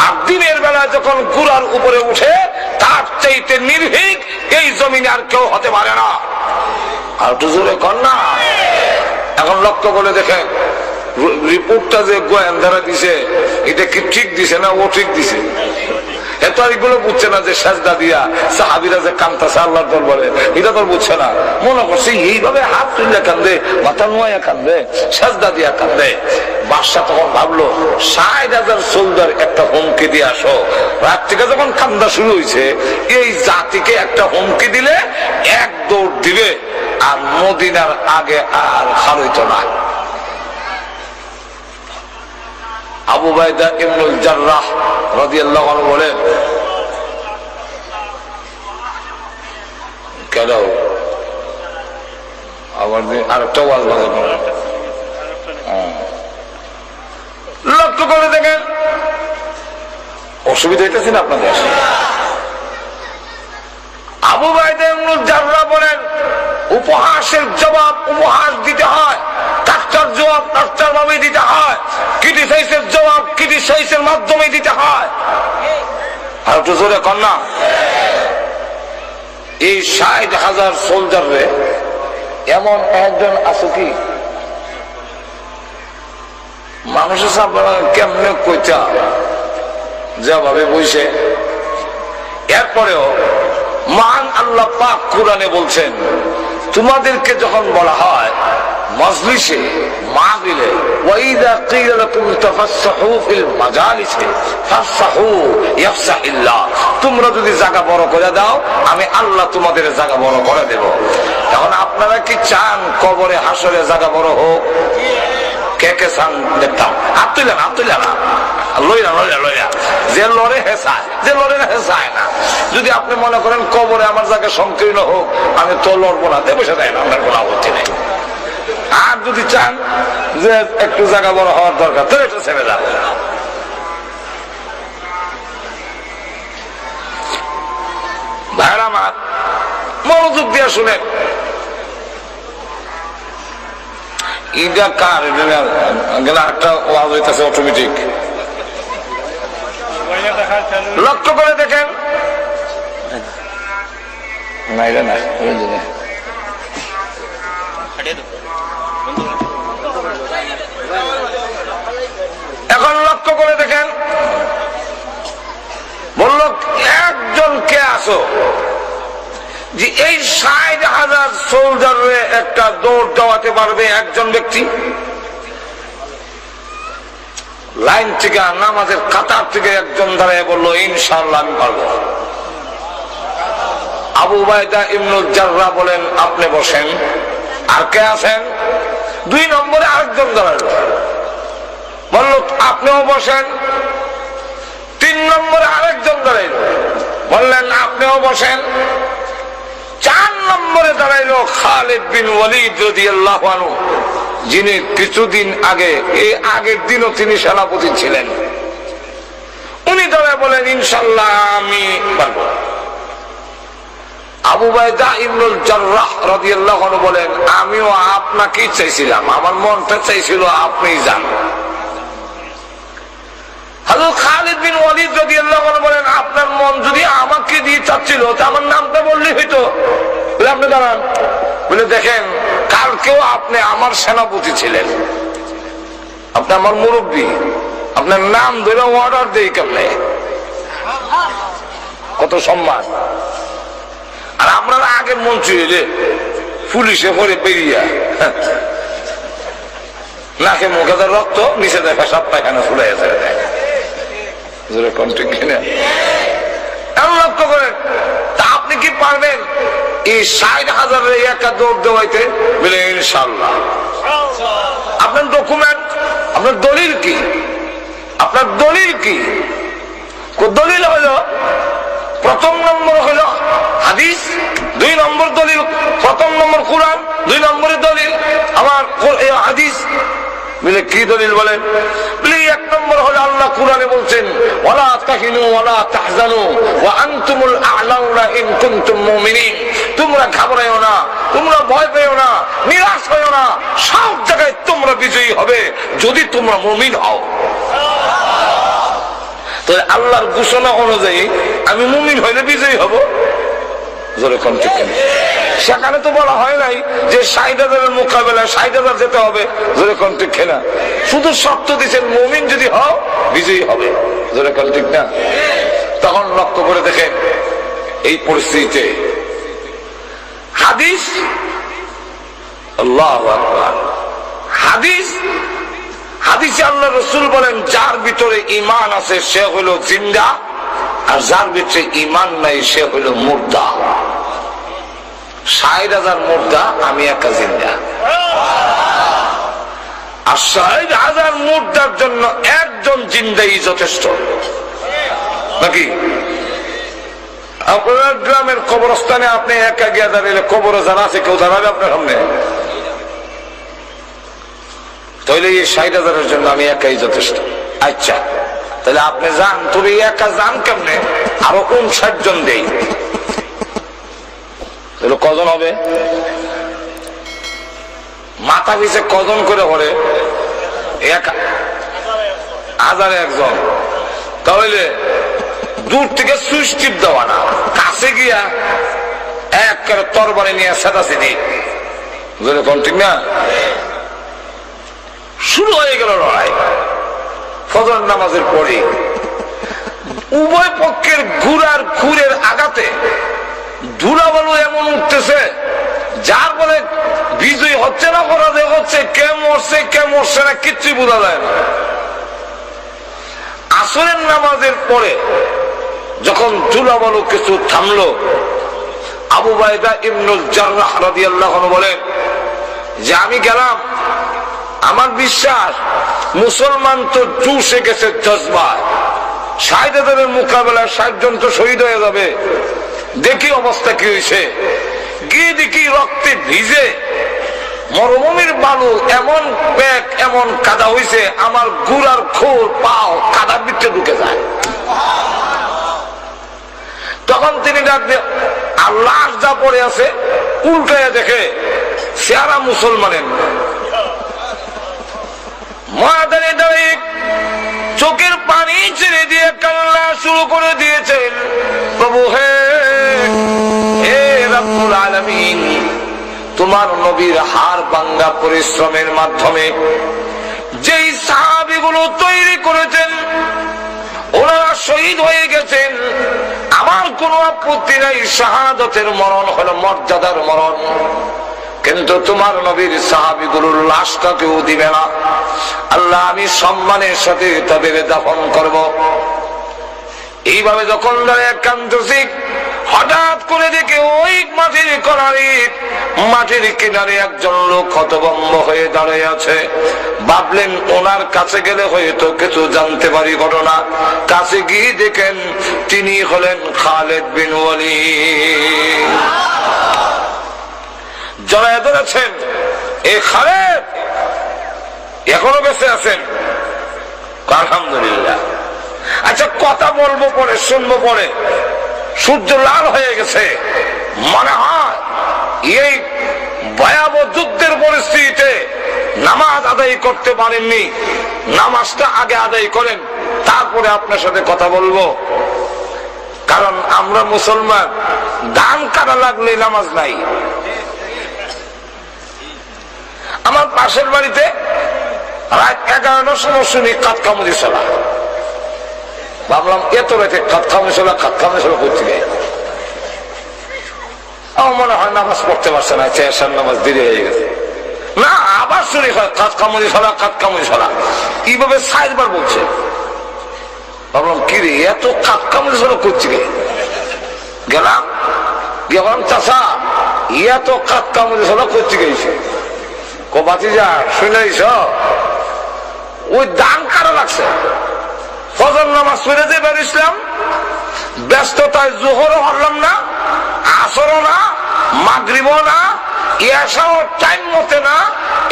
আর দিনের বেলা যখন ঘোড়ার উপরে উঠে, তার চাইতে নির্ভীক এই জমিনে আর কেউ হতে পারে না। আর তো জোরে কোন না। এখন লক্ষ্য করে দেখেন, রিপোর্টটা যে গোয়েন্দারা দিছে, এটা কি ঠিক দিছে না ও ঠিক দিছে? এত আর এগুলো বুঝছে না যে সাজদা দিয়া সাহাবীরা যে কাঁদতেছে আল্লাহর দরবারে, এটা তো বুঝছে না। মনে করছে এইভাবে হাত তুলে কান্দে, মাথা নোয়া কান্দে, সাজদা দিয়া কান্দে। বাদশা তখন ভাবলো ৬০,০০০ সোলজার একটা হুমকি দিয়ে আসো। রাত থেকে যখন কান্দা শুরু হয়েছে, এই জাতিকে একটা হুমকি দিলে এক দৌড় দিবে আর মদিনার আগে আর খারইতো না। আবু উবাইদা ইবনুল জাররাহ রাদিয়াল্লাহু আনহু বলেন, কেন আবার আরেকটা ওয়াজ বাজে, লক্ষ্য করে দেখেন, অসুবিধা হইতেছে না আপনাদের? আবু উবাইদা ইবনুল জাররাহ বলেন, উপহাসের জবাব উপহাস দিতে হয়, ঠাট্টার জবাব ঠাট্টার ভাবে দিতে হয়, ক্রিটিসাইজের জবাব ক্রিটিসাইজের মাধ্যমে দিতে হয়। আর একটু জোরে কর না। এই ৬০,০০০ সোলজার রে এমন একজন আছে কি মানুষের সামনে কেমনে কইতা যেভাবে বইছে। এরপরেও মহান আল্লাহ পাক কোরআনে বলছেন, তোমাদেরকে যখন বলা হয় মজলিসে মাহফিলে, ওয়াইদা কিলা লাকুম তাফাসসাহু ফিল মাজালিসি ফাসসাহু ইয়াফসাহিল্লাহ, তোমরা যদি জায়গা বড় করে দাও আমি আল্লাহ তোমাদের জায়গা বড় করে দেব। এখন আপনারা কি চান কবরে হাসরে জায়গা বড় হোক? কে কে চান দেখতাম? হাত তুলে না, হাত তুলে না, লইরা লইরা লইরা, যে লড়ে হেসায়, যে লড়ে না হেসায় না। যদি আপনি মনে করেন কবরে আমার জায়গা সংকীর্ণ হোক, আমি তো লড়বো না, দেবো সেটাই না, আপনার কোনো আপত্তি নেই। আর যদি চান যে একটু জায়গা বড় হওয়ার দরকার, তো এটা ছেড়ে যান। ভাইরা আমার মনোযোগ দিয়ে শুনেন, ঈদা কার একটা ওয়াজ হইতেছে অটোমেটিক, লক্ষ্য করে দেখেন। না এটা না, এখন লক্ষ্য করে দেখেন, বলল একজন কে আসো যে এই ৬০,০০০ সোলজারে একটা দৌড় দেওয়াতে পারবে একজন ব্যক্তি। লাইন থেকে নামাজের কাতার থেকে একজন দাঁড়িয়ে বললো, ইনশাআল্লাহ আমি পারবো। আবু উবাইদা ইবনুল জাররাহ বলেন, আপনি বসেন। আর কে আছেন? ২ নম্বরে আরেকজন দাঁড়ালো, বলল আপনিও বসেন। ৩ নম্বরে আরেকজন দাঁড়াইল, বললেন আপনিও বসেন। ৪ নম্বরে দাঁড়াইলো খালিদ বিন ওয়ালিদ রাদিয়াল্লাহু আনহু, যিনি কিছুদিন আগে, এই আগের দিনও তিনি সেনাপতি ছিলেন। উনি দাঁড়ায় বলেন, ইনশাআল্লাহ আমি পারবো। আবু উবাইদা ইবনুল জাররাহ রাদিয়াল্লাহু আনহু বলেন, আমিও আপনাকেই চাইছিলাম, আমার মনটা চাইছিল আপনি যান। হযরত খালিদ বিন ওয়ালিদ রাদিয়াল্লাহু আনহু বলেন, আপনার মন যদি আমাকে দিয়ে চাচ্ছিল তা আমার নামটা বললেই হইতো। বলে আপনি দাঁড়ান। বলে দেখেন, কালকেও আপনি আমার সেনাপতি ছিলেন, আপনি আমার মুরব্বী, আপনার নাম ধরে অর্ডার দেই কেমনে, কত সম্মান। আর আমরা আগে মন্ত্রী হইলে পুলিশে পরে বেরিয়া নাকে মুখে রক্ত, নিচে দেখা সব পায়খানা ফুলে আছে। লক্ষ্য করেন, তা আপনি কি পারবেন এই ৬০,০০০ একটা দৌড় দেওয়াইতে? বলে ইনশাআল্লাহ। আপনার ডকুমেন্ট, আপনার দলিল কি? আপনার দলিল কি? দলিল হলো প্রথম নম্বর হলো হাদিস, ২ নম্বর দলিল, প্রথম নম্বর কোরআন, ২ নম্বরের দলিল আমার হাদিস। বলে কি দলিল বলেন? বলে ১ নম্বর হলো আল্লাহ কোরআনে বলছেন, ওয়ালা তাহিনু ওয়ালা তাহজানু ওয়া আনতুমুল আ'লাউনা ইন কুনতুম মুমিনিন। তোমরা ঘাবড়ায়ো না, তোমরা ভয় পেও না, নিরাশ হয়ো না, সব জায়গায় তোমরা বিজয়ী হবে যদি তোমরা মুমিন হও। তো আল্লাহর ঘোষণা অনুযায়ী আমি মুমিন হইলে বিজয়ী হব। সেখানে তো বলা হয় নাই যে ৬০,০০০ মোকাবেলায় ৬০,০০০ যেতে হবে, জোরে কোন ঠিক না, শুধু শর্ত দিচ্ছেন মুমিন যদি হও বিজয়ী হবে। জোরে কোন ঠিক না? তখন লক্ষ্য করে দেখেন এই পরিস্থিতিতে হাদিস, আল্লাহু আকবার, হাদিসে আল্লাহ রাসূল বলেন যার ভিতরে ঈমান আছে সে হলো জিন্দা, আর যার ভিতরে ঈমান নাই সে হলো মুর্দা। ৬০,০০০ মুর্দা, আমি একা জিন্দা। আর ৬০,০০০ মুর্দার জন্য একজন জিন্দাই যথেষ্ট নাকি? আপনার গ্রামের কবরস্থানে আপনি একা গিয়ে দাঁড়িয়ে কবরে জানা আছে, কেউ দাঁড়াবে আপনার সামনে? তাহলে এই ৬০,০০০-এর জন্য আমি একাই যথেষ্ট। আচ্ছা, তাহলে আপনি যান, তবে একা যান কেমনে? আরো ৫৯ জন দেই, তাহলে কজন হবে? মাথা পিছে কজন করে পড়ে? ১,০০০ জন। তাহলে দূর থেকে সুইচ টিপ দেওয়া না, কাছে গিয়া এক করে তরবারি নিয়ে সেদাসেদি, ঠিক না? শুরু হয়ে গেল লড়াই। ফজর নামাজের পরে উভয় পক্ষের ঘুরার খুরের আঘাতে ধুলাবালু এমন উঠতেছে যার বলে বিজয়ী হচ্ছে না পরাজয় হচ্ছে, কে মরছে না কিচ্ছুই বোঝা যায় না। আসরের নামাজের পরে যখন ধুলাবালু কিছু থামলো, আবু বাইদা ইবনুল জাররাহ রাদিয়াল্লাহু আনহু বলেন যে আমি গেলাম, আমার বিশ্বাস মুসলমান তো চুষে গেছে জজবায়, ৬০,০০০-এর মোকাবেলায় ৬০ জন তো শহীদ হয়ে যাবে। দেখি অবস্থা কি হয়েছে, গিয়ে দেখি রক্তে ভিজে মরুভূমির বালু এমন ব্যাগ এমন কাদা হয়েছে, আমার গুড়ার খোর পাও কাদার ভিতরে ঢুকে যায়। তখন তিনি ডাকতে আর লাশ যা পড়ে আছে উল্টায় দেখে চেহারা মুসলমানের। ময়দানে দাঁড়িয়ে চোখের পানি ছেড়ে দিয়ে কান্না শুরু করে দিয়েছেন, প্রভু হে রব্বুল আলামিন, তোমার নবীর হাড় ভাঙা পরিশ্রমের মাধ্যমে যেই সাহাবীগুলো তৈরি করেছেন ওনারা শহীদ হয়ে গেছেন, আমার কোনো আপত্তি নাই, শাহাদাতের মরণ হলো মর্যাদার মরণ, কিন্তু তোমার নবীর সাহাবীগুলোর লাশটা কেউ দিবে না। আল্লাহ, আমি সম্মানের সাথে তাদের দাফন করব। এইভাবে যখন কান্দছি, হঠাৎ করে দেখে ওই মাটির কিনারে একজন লোক হতভম্ব হয়ে দাঁড়িয়ে আছে। ভাবলেন ওনার কাছে গেলে হয়তো কিছু জানতে পারি ঘটনা। কাছে গিয়ে দেখেন তিনি হলেন খালেদ বিন ওয়ালিদ। জড়ায় ধরেছেন, এ খালেদ এখনো বেঁচে আছেন? আলহামদুলিল্লাহ। আচ্ছা, কথা বলবো পরে, শুনবো পরে। সূর্য লাল হয়ে গেছে, মনে হয় এই ভয়াবহ যুদ্ধের পরিস্থিতিতে নামাজ আদায় করতে পারেননি। নামাজটা আগে আদায় করেন, তারপরে আপনার সাথে কথা বলবো। কারণ আমরা মুসলমান, ধান কাটা লাগলে নামাজ নাই। আমার পাশের বাড়িতে রাত 11টার সময় শুনি কাতকামুদি চলা। ভাবলাম এত রাতে কাতকামুদি চলা করতে গে, আমার মনে হয় নামাজ পড়তে পারছে না, এশার নামাজ দেরি হয়ে গেছে। না, আবার শুনি কাতকামুদি চলা, এইভাবে ৬০ বার বলছে। ভাবলাম কি রে, এত কাতকামুদি চলা করছি গে। গেলাম চাষা, এত কাতকামুদি চলা করতে গেছে। বাতিজা শুনেছ, ওই দান কারা লাগছে। ফজর নামাজ পড়ে যে বেরিয়েছিলাম, ব্যস্ততায় জোহরও হরলাম না, আসরও না, মাগরিবও না, এশাও টাইম মতে না।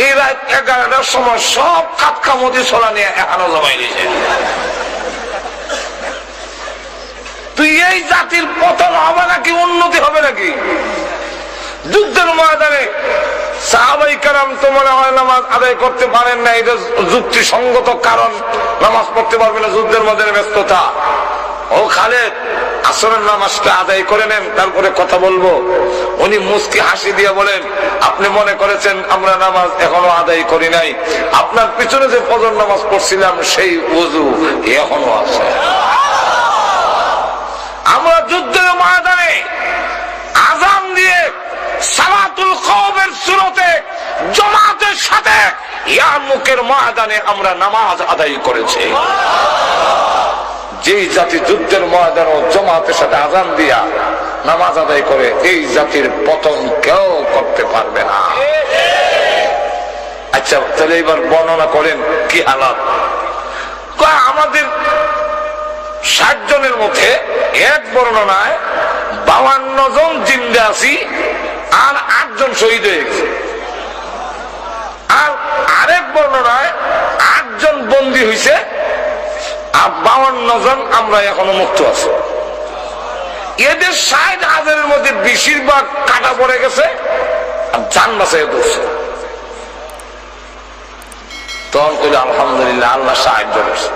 এই রাত 11টার সময় সব কাতকামুদি ছোলা নিয়ে এখানে জমাই দিয়েছে। তুই এই জাতির পতন হবে নাকি উন্নতি হবে নাকি? যুদ্ধের ময়দানে সাহাবাই কারাম তো মনে হয় নামাজ আদায় করতে পারেন না, এটা যুক্তিসঙ্গত কারণ, নামাজ পড়তে পারবে না, যুদ্ধের মধ্যে ব্যস্ততা। ও খালেদ, আসরের নামাজটা আদায় করে নেন, তারপরে কথা বলবো। উনি মুস্কি হাসি দিয়ে বলেন, আপনি মনে করেছেন আমরা নামাজ এখনো আদায় করি নাই? আপনার পিছনে যে ফজর নামাজ পড়ছিলাম সেই ওযু এখনো আছে। সালাতুল খাউফের সূরতে জামাতের সাথে ইয়ারমুকের ময়দানে আমরা নামাজ আদায় করেছি। যেই জাতি যুদ্ধের ময়দানে জামাতের সাথে আযান দিয়া নামাজ আদায় করে, এই জাতির পতন কেউ করতে পারবে না। আচ্ছা, তাহলে এবার বর্ণনা করেন কি হালাত। আমাদের 60 জনের মধ্যে এক বর্ণনায় 52 জন জিন্দা আছি, আর 8 জন শহীদ হয়ে গেছে। আর আরেক বর্ণনায় 8 জন বন্দী হয়েছে, আর 52 জন আমরা এখনো মুক্ত আছি। এদের 60,000-এর মধ্যে বেশিরভাগ কাটা পড়ে গেছে আর জান বাঁচাইয়া ধরছে। তখন কইল আলহামদুলিল্লাহ, আল্লাহ সাহায্য করছে।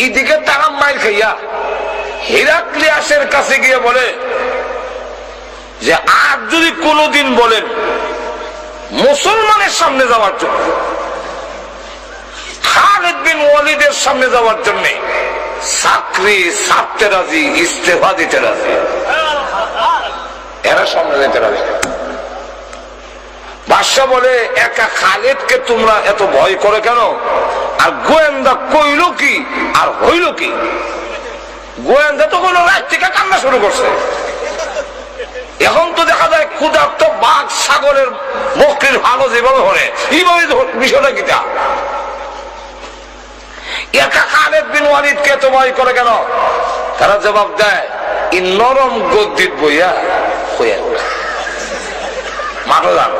এদিকে তারা মাইর খাইয়া হেরাক্লিয়াসের কাছে গিয়ে বলে যে আর যদি কোনদিন বলেন মুসলমানের সামনে যাওয়ার জন্য, খালিদ বিন ওয়ালিদের সামনে যাওয়ার জন্য চাকরি ছাড়তে রাজি, ইস্তেফা দিতে রাজি, এরা সামনে যেতে রাজি। বাদশা বলে একা খালিদকে তোমরা এত ভয় করে কেন? আর গোয়েন্দা কইল কি আর হইল কি? গোয়েন্দা তো কোনো রাত থেকে কান্না শুরু করছে। এখন তো দেখা যায় ক্ষুধার্ত বাঘ ছাগলের বকরির ভালো যেভাবে হলে এইভাবে বিষয়টা কিটা। একা খালিদ বিন ওয়ালিদকে এত ভয় করে কেন? তারা জবাব দেয়, এই নরম গদ্দিত বইয়া হইয়া মাঠো যান।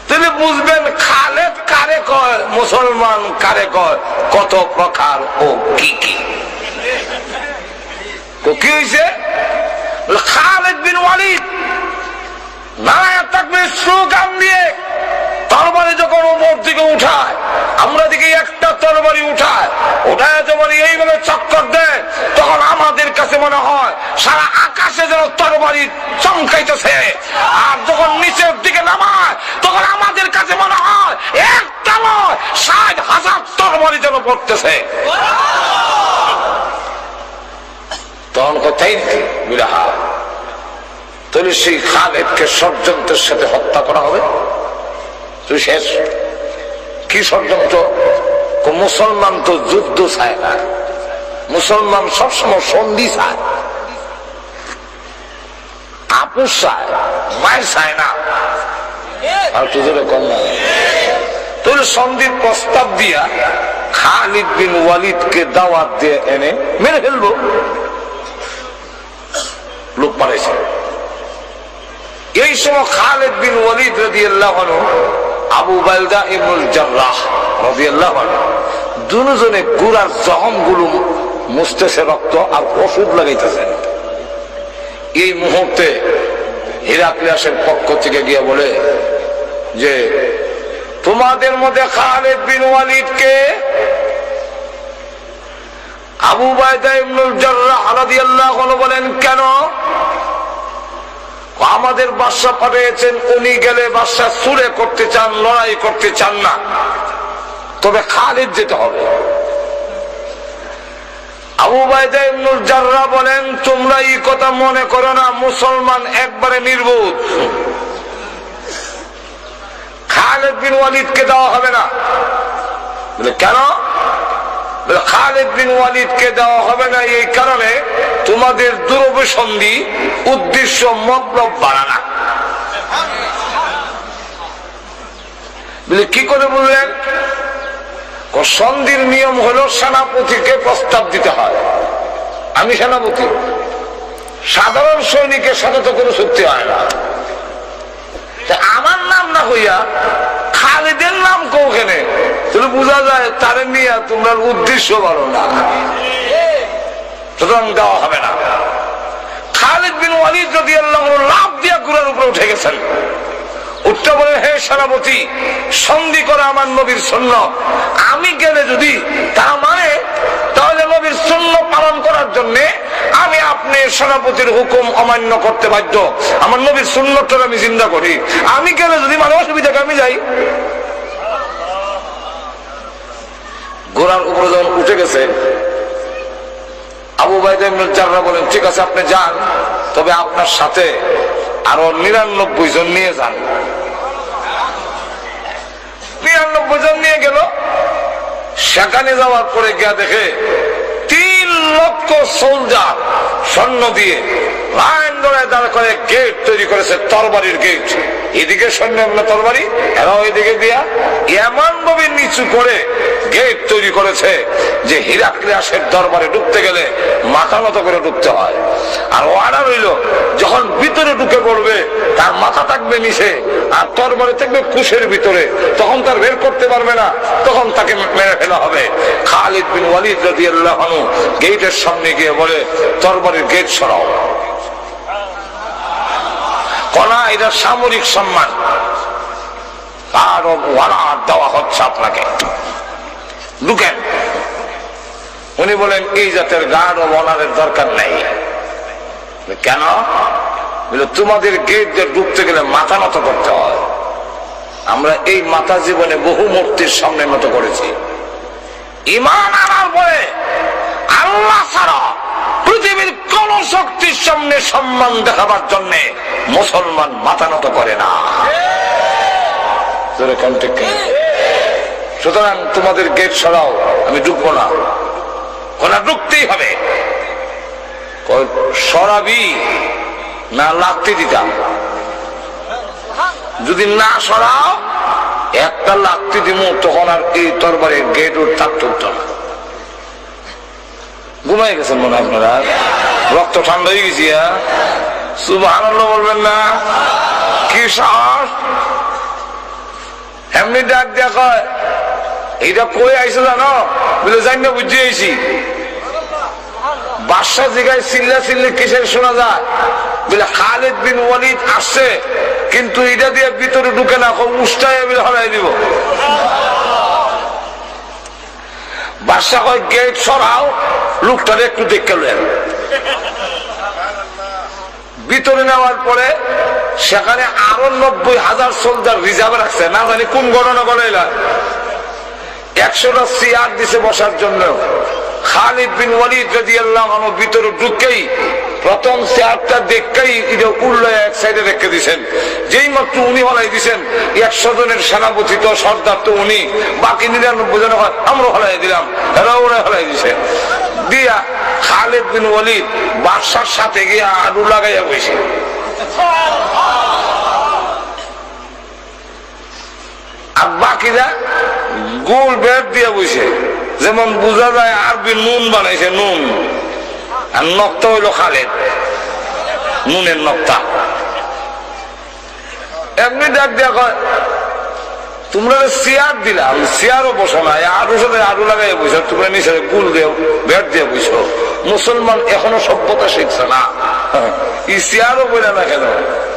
তিনি বুঝবেন খালেদ কারে কয়, মুসলমান কারে কয়, কত প্রকার ও কি কি। তো কি হয়েছে? খালিদ বিন ওয়ালিদ নারায়ে তাকবীর স্লোগান দিয়ে তরবারি যখন উপর দিকে উঠায়, আমরা দিকে একটা তরবারি উঠায়, ওঠায় যখন এইভাবে চক্কর দেয়, তখন আমাদের কাছে মনে হয় সারা আকাশে যেন তরবারি চমকাইতেছে। আর যখন নিচের দিকে নামায়, তখন আমাদের কাছে মনে হয় একটা নয় 60,000 তরবারি যেন পড়তেছে। তখন কোথায় বিরাহা, তাহলে সেই খালিদকে ষড়যন্ত্রের সাথে হত্যা করা হবে। তুই শেষ কি ষড়যন্ত্র? মুসলমান তো যুদ্ধ চায় না, মুসলমান সবসময় সন্ধি চায়, আপুস চায়, মায়ের চায় না। আর তুজোরে কন্যা তোর সন্ধির প্রস্তাব দিয়া খালিদ বিন ওয়ালিদকে দাওয়াত দিয়ে এনে মেরে ফেলবো। লোক মারেছে। এই সময় খালিদ বিন ওয়ালিদ রাদিয়াল্লাহু আনহু, আবু উবাইদা ইবনুল জাররাহ রাদিয়াল্লাহু আনহু দুজনে গুড়ার জখমগুলো মুছতেছে, রক্ত আর ওষুধ লাগাইতেছেন। এই মুহূর্তে হেরাক্লিয়াসের পক্ষ থেকে গিয়ে বলে যে তোমাদের মধ্যে খালিদ বিন ওয়ালিদকে আবু উবাইদা ইবনুল জাররাহ রাদিয়াল্লাহু আনহু বলেন কেন? আমাদের বাদশা পাঠিয়েছেন, উনি গেলে বাদশা চুরে করতে চান, লড়াই করতে চান না, তবে খালিদ যেতে হবে। আবু উবাইদা ইবনুল জাররাহ বলেন তোমরা এই কথা মনে করো না, মুসলমান একবারে নির্বোধ, খালিদ বিন ওয়ালিদকে দেওয়া হবে না। বলে কেন? খালিদ বিন ওয়ালিদকে দেওয়া হবে না এই কারণে তোমাদের দুরভিসন্ধি উদ্দেশ্য মতলব বাড়ানা। কি করে বললেন? সন্ধির নিয়ম হলো সেনাপতিকে প্রস্তাব দিতে হয়। আমি সেনাপতি, সাধারণ সৈনিকের সাথে তো কোনো চুক্তি হয় না। আমার নাম না হইয়া খালিদের নাম কোখানে, তাহলে বোঝা যায় তারে নিয়ে তোমরা উদ্দেশ্য ভালো না, সুতরাং দেওয়া হবে না। খালিদ বিন ওয়ালিদ রাদিয়াল্লাহু আনহু লাফ দিয়া ঘোড়ার উপরে উঠে গেছেন। উঠতে বলে হে সেনাপতি, সন্ধি করে আমার নবীর সুন্নাত, আমি গেলে যদি তা মানে তাহলে নবীর সুন্নাত পালন করার জন্য আমি আপনি সেনাপতির হুকুম অমান্য করতে বাধ্য। আমার নবীর সুন্নাতটা আমি জিন্দা করি, আমি গেলে যদি মানে অসুবিধাকে আমি যাই। ঘোড়ার উপরে যখন উঠে গেছে, আবু উবাইদা ইবনুল জাররাহ বলেন ঠিক আছে আপনি যান, তবে আপনার সাথে আরো 99 জন নিয়ে যান। 99 জন নিয়ে গেল। সেখানে যাওয়ার পরে গিয়া দেখে 3 লক্ষ সোলজার স্বর্ণ দিয়ে লাইন ধরে দাঁড় করে গেট তৈরি করেছে, তরবারির গেট। এদিকে সৈন্য তরবারি, এরাও এদিকে দিয়া এমন ভাবে নিচু করে গেট তৈরি করেছে যে হিরাক্লিয়াসের দরবারে ঢুকতে গেলে মাথা মতো করে ঢুকতে হয়। আর ওয়ার্ডার হইল যখন ভিতরে ঢুকে পড়বে তার মাথা থাকবে নিচে আর তরবারি থাকবে কুশের ভিতরে, তখন তার বের করতে পারবে না, তখন তাকে মেরে ফেলা হবে। খালিদ বিন ওয়ালিদ রাদিয়াল্লাহু আনহু গেটের সামনে গিয়ে বলে, তরবারির গেট সরাও। কনা এটা সামরিক সম্মান, আরো ওয়ার্ডার দেওয়া হচ্ছে আপনাকে, ঢুকেন। উনি বলেন এই জাতের গার্ড ও অনারের দরকার নাই। কেন? তোমাদের গেট দিয়ে ঢুকতে গেলে মাথা নত করতে হয়। আমরা এই মাথা জীবনে বহু মূর্তির সামনে নত করেছি। ঈমান আনার পরে আল্লাহ ছাড়া পৃথিবীর কোন শক্তির সামনে সম্মান দেখাবার জন্য মুসলমান মাথা নত করে না। সুতরাং তোমাদের গেট সরাও, আমি ঢুকবো না। ওরা ঢুকতেই হবে। সরাবি না লাথি দিতাম? যদি না সরাও একটা লাথি দিব, তখন আর এই তরবারের গেট ওর থাকতে না। ঘুমাই গেছেন মনে হয় আপনারা, রক্ত ঠান্ডা হয়ে গেছি। সুবহানাল্লাহ বলবেন না? কি সাহস! এমনি ডাক দিয়া কয়, এইটা কই আইছে জানো? বলে জানি না, বুঝে আইছি। বাদশা জিগায় চিল্লা চিল্লি কিসের শোনা যায়? বলে খালিদ বিন ওয়ালিদ আসছে, কিন্তু এটা দিয়ে ভিতরে ঢুকে না, উষ্টায় হলাই দিব। বাদশা কয় গেট সরাও, লোকটারে একটু দেখে নেন। ভিতরে নেওয়ার পরে সেখানে আরো 90,000 সোলজার রিজার্ভে রাখছে, না জানি কোন গণনা বলাইলা। 100টা চেয়ার দিছে বসার জন্য। খালিদ বিন ওয়ালিদ রাদিয়াল্লাহু আনহু ভিতরে ঢুকেই প্রথম চেয়ারটা দেখেই এটা উল্লে এক সাইডে রেখে দিয়েছেন। যেই মাত্র উনি হলাই দিয়েছেন, 100 জনের সেনাপতি তো সর্দার তো উনি, বাকি 99 জন আমরা হলাই দিলাম, এরাও ওরা হলাই দিয়েছেন। দিয়া খালিদ বিন ওয়ালিদ বাদশার সাথে গিয়ে আড়ু লাগাইয়া বসে। আর বাকিরা গোল বেট দিয়ে বসে, যেমন বোঝা যায় আরবি নুন বানাইছে, নুন। আর নক্তা হইল খালেদ, নুনের নক্তা। এমনি ডাক দিয়া কয়, তোমরা চেয়ার দিলাম, চেয়ারও বসো না, আরুর সাথে আরু লাগাই বসো, তোমরা নিচে গুল দিয়ে বেট দিয়ে বসো। মুসলমান এখনো সভ্যতা শিখছে না। এই চেয়ারও বলে না কেন?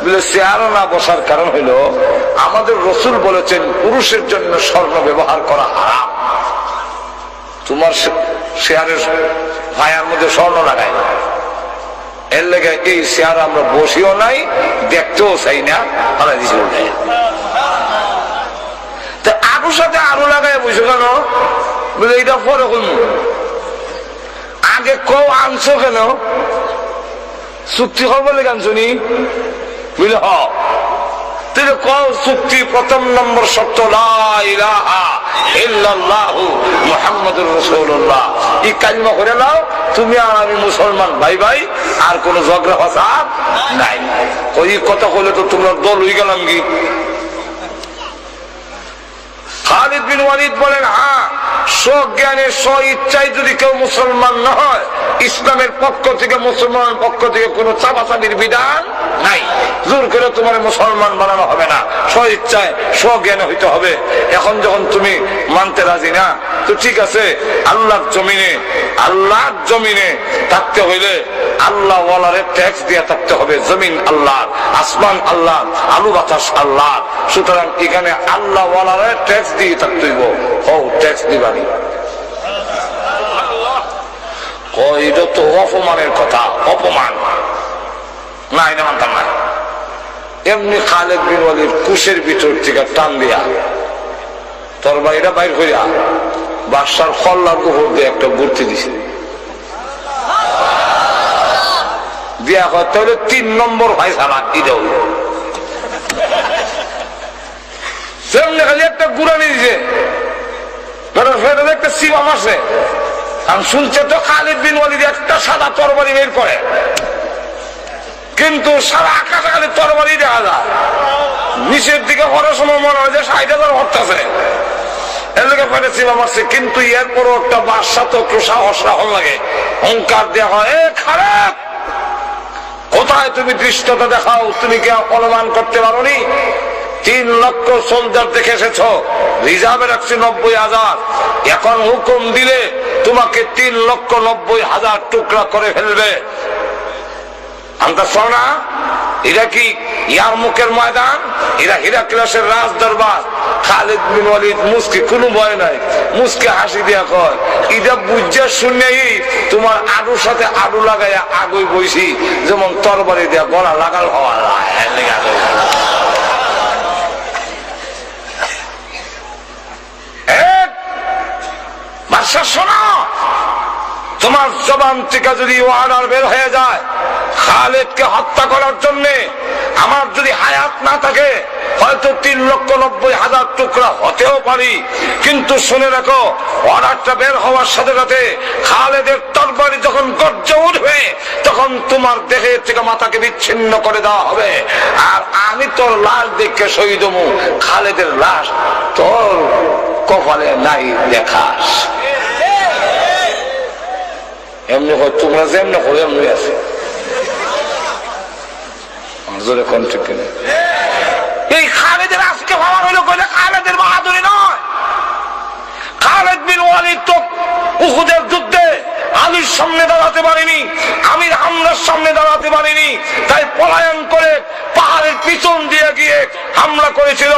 বলে চেয়ারও না বসার কারণ হইল আমাদের রাসূল বলেছেন পুরুষের জন্য স্বর্ণ ব্যবহার করা হারাম। তোমার চেয়ারের ভাইয়ার মধ্যে স্বর্ণ লাগাই না, এর লেগে এই চেয়ার আমরা বসিও নাই, দেখতেও চাই না, হারাই দিছি উঠে। আরুর সাথে আরো লাগাই বসে কেন? বলে এটা পরে কোন আগে কও আনছো কেন? চুক্তি করবো লেগে আনছো নি? বুঝলে হ তুই কও চুক্তি প্রথম নম্বর শর্ত লা ইলাহা ইল্লাল্লাহু মুহাম্মাদুর রাসূলুল্লাহ। এই কালিমা করে নাও, তুমি আর আমি মুসলমান ভাই ভাই, আর কোন ঝগড়া ফাসাদ নাই। ওই কথা বলে তো তোমরা দল হয়ে গেলাম কি? খালিদ বিন ওয়ালিদ বলেন, হ্যাঁ, স্বজ্ঞানে স্ব ইচ্ছায় যদি কেউ মুসলমান না হয়, ইসলামের পক্ষ থেকে মুসলমানের পক্ষ থেকে কোনো চাপাচাপির বিধান নাই। জোর করে তোমার মুসলমান বানানো হবে না, স্ব ইচ্ছায় স্বজ্ঞানে হইতে হবে। এখন যখন তুমি মানতে রাজি না, তো ঠিক আছে, আল্লাহর জমিনে থাকতে হইলে আল্লাহ ওয়ালারে ট্যাক্স দিয়ে থাকতে হবে। জমিন আল্লাহ, আসমান আল্লাহ, আলু বাতাস আল্লাহ। সুতরাং এখানে আল্লাহ ওয়ালারে ট্যাক্স দিয়ে থাকতে হইব। ও ট্যাক্স দিবানি, এটা তো অপমানের কথা, অপমান না, এটা মানতাম না। এমনি খালিদ বিন ওয়ালিদ কুশের ভিতর থেকে টান দিয়া তরবারিটা বাইর করিয়া বাদশার খল্লার উপর দিয়ে একটা গুর্তি দিছে। দিয়া হয় তাহলে 3 নম্বর ফায়সালা এটাও সেমনি খালি একটা গুড়ানি দিছে একটা সীমা মাসে আমি শুনছে তো খালিদ বিন ওয়ালিদ একটা সাদা তরবারি বের করে কিন্তু সারা আকাশে খালি তরবারি দেখা যায় নিচের দিকে হওয়ার সময় মনে হয় যে 60,000 হরতেছে এর লোকে ফেলে সীমা মারছে কিন্তু এরপরও একটা বাদশা তো একটু সাহস রাখল লাগে অহংকার দেওয়া হয় এ খারাপ কোথায় তুমি দৃষ্টতা দেখাও তুমি কি অনুমান করতে পারো নি 3 লক্ষ সোলজার দেখে এসেছ রিজার্ভে রাখছি 90,000 এখন হুকুম দিলে তোমাকে 3,90,000 টুকরা করে ফেলবে আমরা শোনা এরা কি ইয়ার মুখের ময়দান এরা হিরাক্লিয়াসের রাজ দরবার খালিদ বিন ওয়ালিদ মুস্কি কোনো ভয় নাই মুস্কি হাসি দিয়া কয় এটা বুঝা শুনেই তোমার আলুর সাথে আলু লাগাইয়া আগুই বইছি যেমন তরবারি দিয়া গলা লাগাল হওয়া বাদশা শোনো তোমার জবান থেকে যদি অর্ডার বের হয়ে যায় খালিদকে হত্যা করার জন্য আমার যদি হায়াত না থাকে হয়তো 3,90,000 টুকরা হতেও পারি কিন্তু শুনে রাখো অর্ডারটা বের হওয়ার সাথে সাথে খালিদের তরবারি যখন গর্জে উঠবে তখন তোমার দেহের থেকে মাথাকে বিচ্ছিন্ন করে দেওয়া হবে আর আমি তোর লাশ দেখে শহীদ হবো খালিদের লাশ তোর কপালে নাই দেখাস এমনি হয় তোমরা যেমনি হয়ে এমনি আছে এই খালিদের আজকে ভাবা হইল কইলে খালিদের বাহাদুরি নয় খালিদ বিন ওয়ালিদ তো উহুদের যুদ্ধে আলীর সামনে দাঁড়াতে পারেনি আমির হামলার সামনে দাঁড়াতে পারেনি তাই পলায়ন করে পাহাড়ের পিছন দিয়ে গিয়ে হামলা করেছিল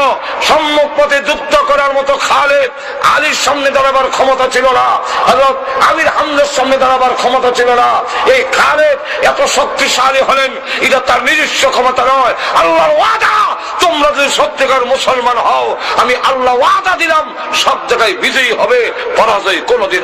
সম্মুখ পথে যুদ্ধ করার মতো খালিদ আলীর সামনে দাঁড়াবার ক্ষমতা ছিল না হযরত আমির হামলার সামনে দাঁড়াবার ক্ষমতা ছিল না এই খালিদ এত শক্তিশালী হলেন এটা তার নিজস্ব ক্ষমতা নয় আল্লাহর ওয়াদা তোমরা যদি সত্যিকার মুসলমান হও আমি আল্লাহ ওয়াদা দিলাম সব জায়গায় বিজয়ী হবে পরাজয় কোনোদিন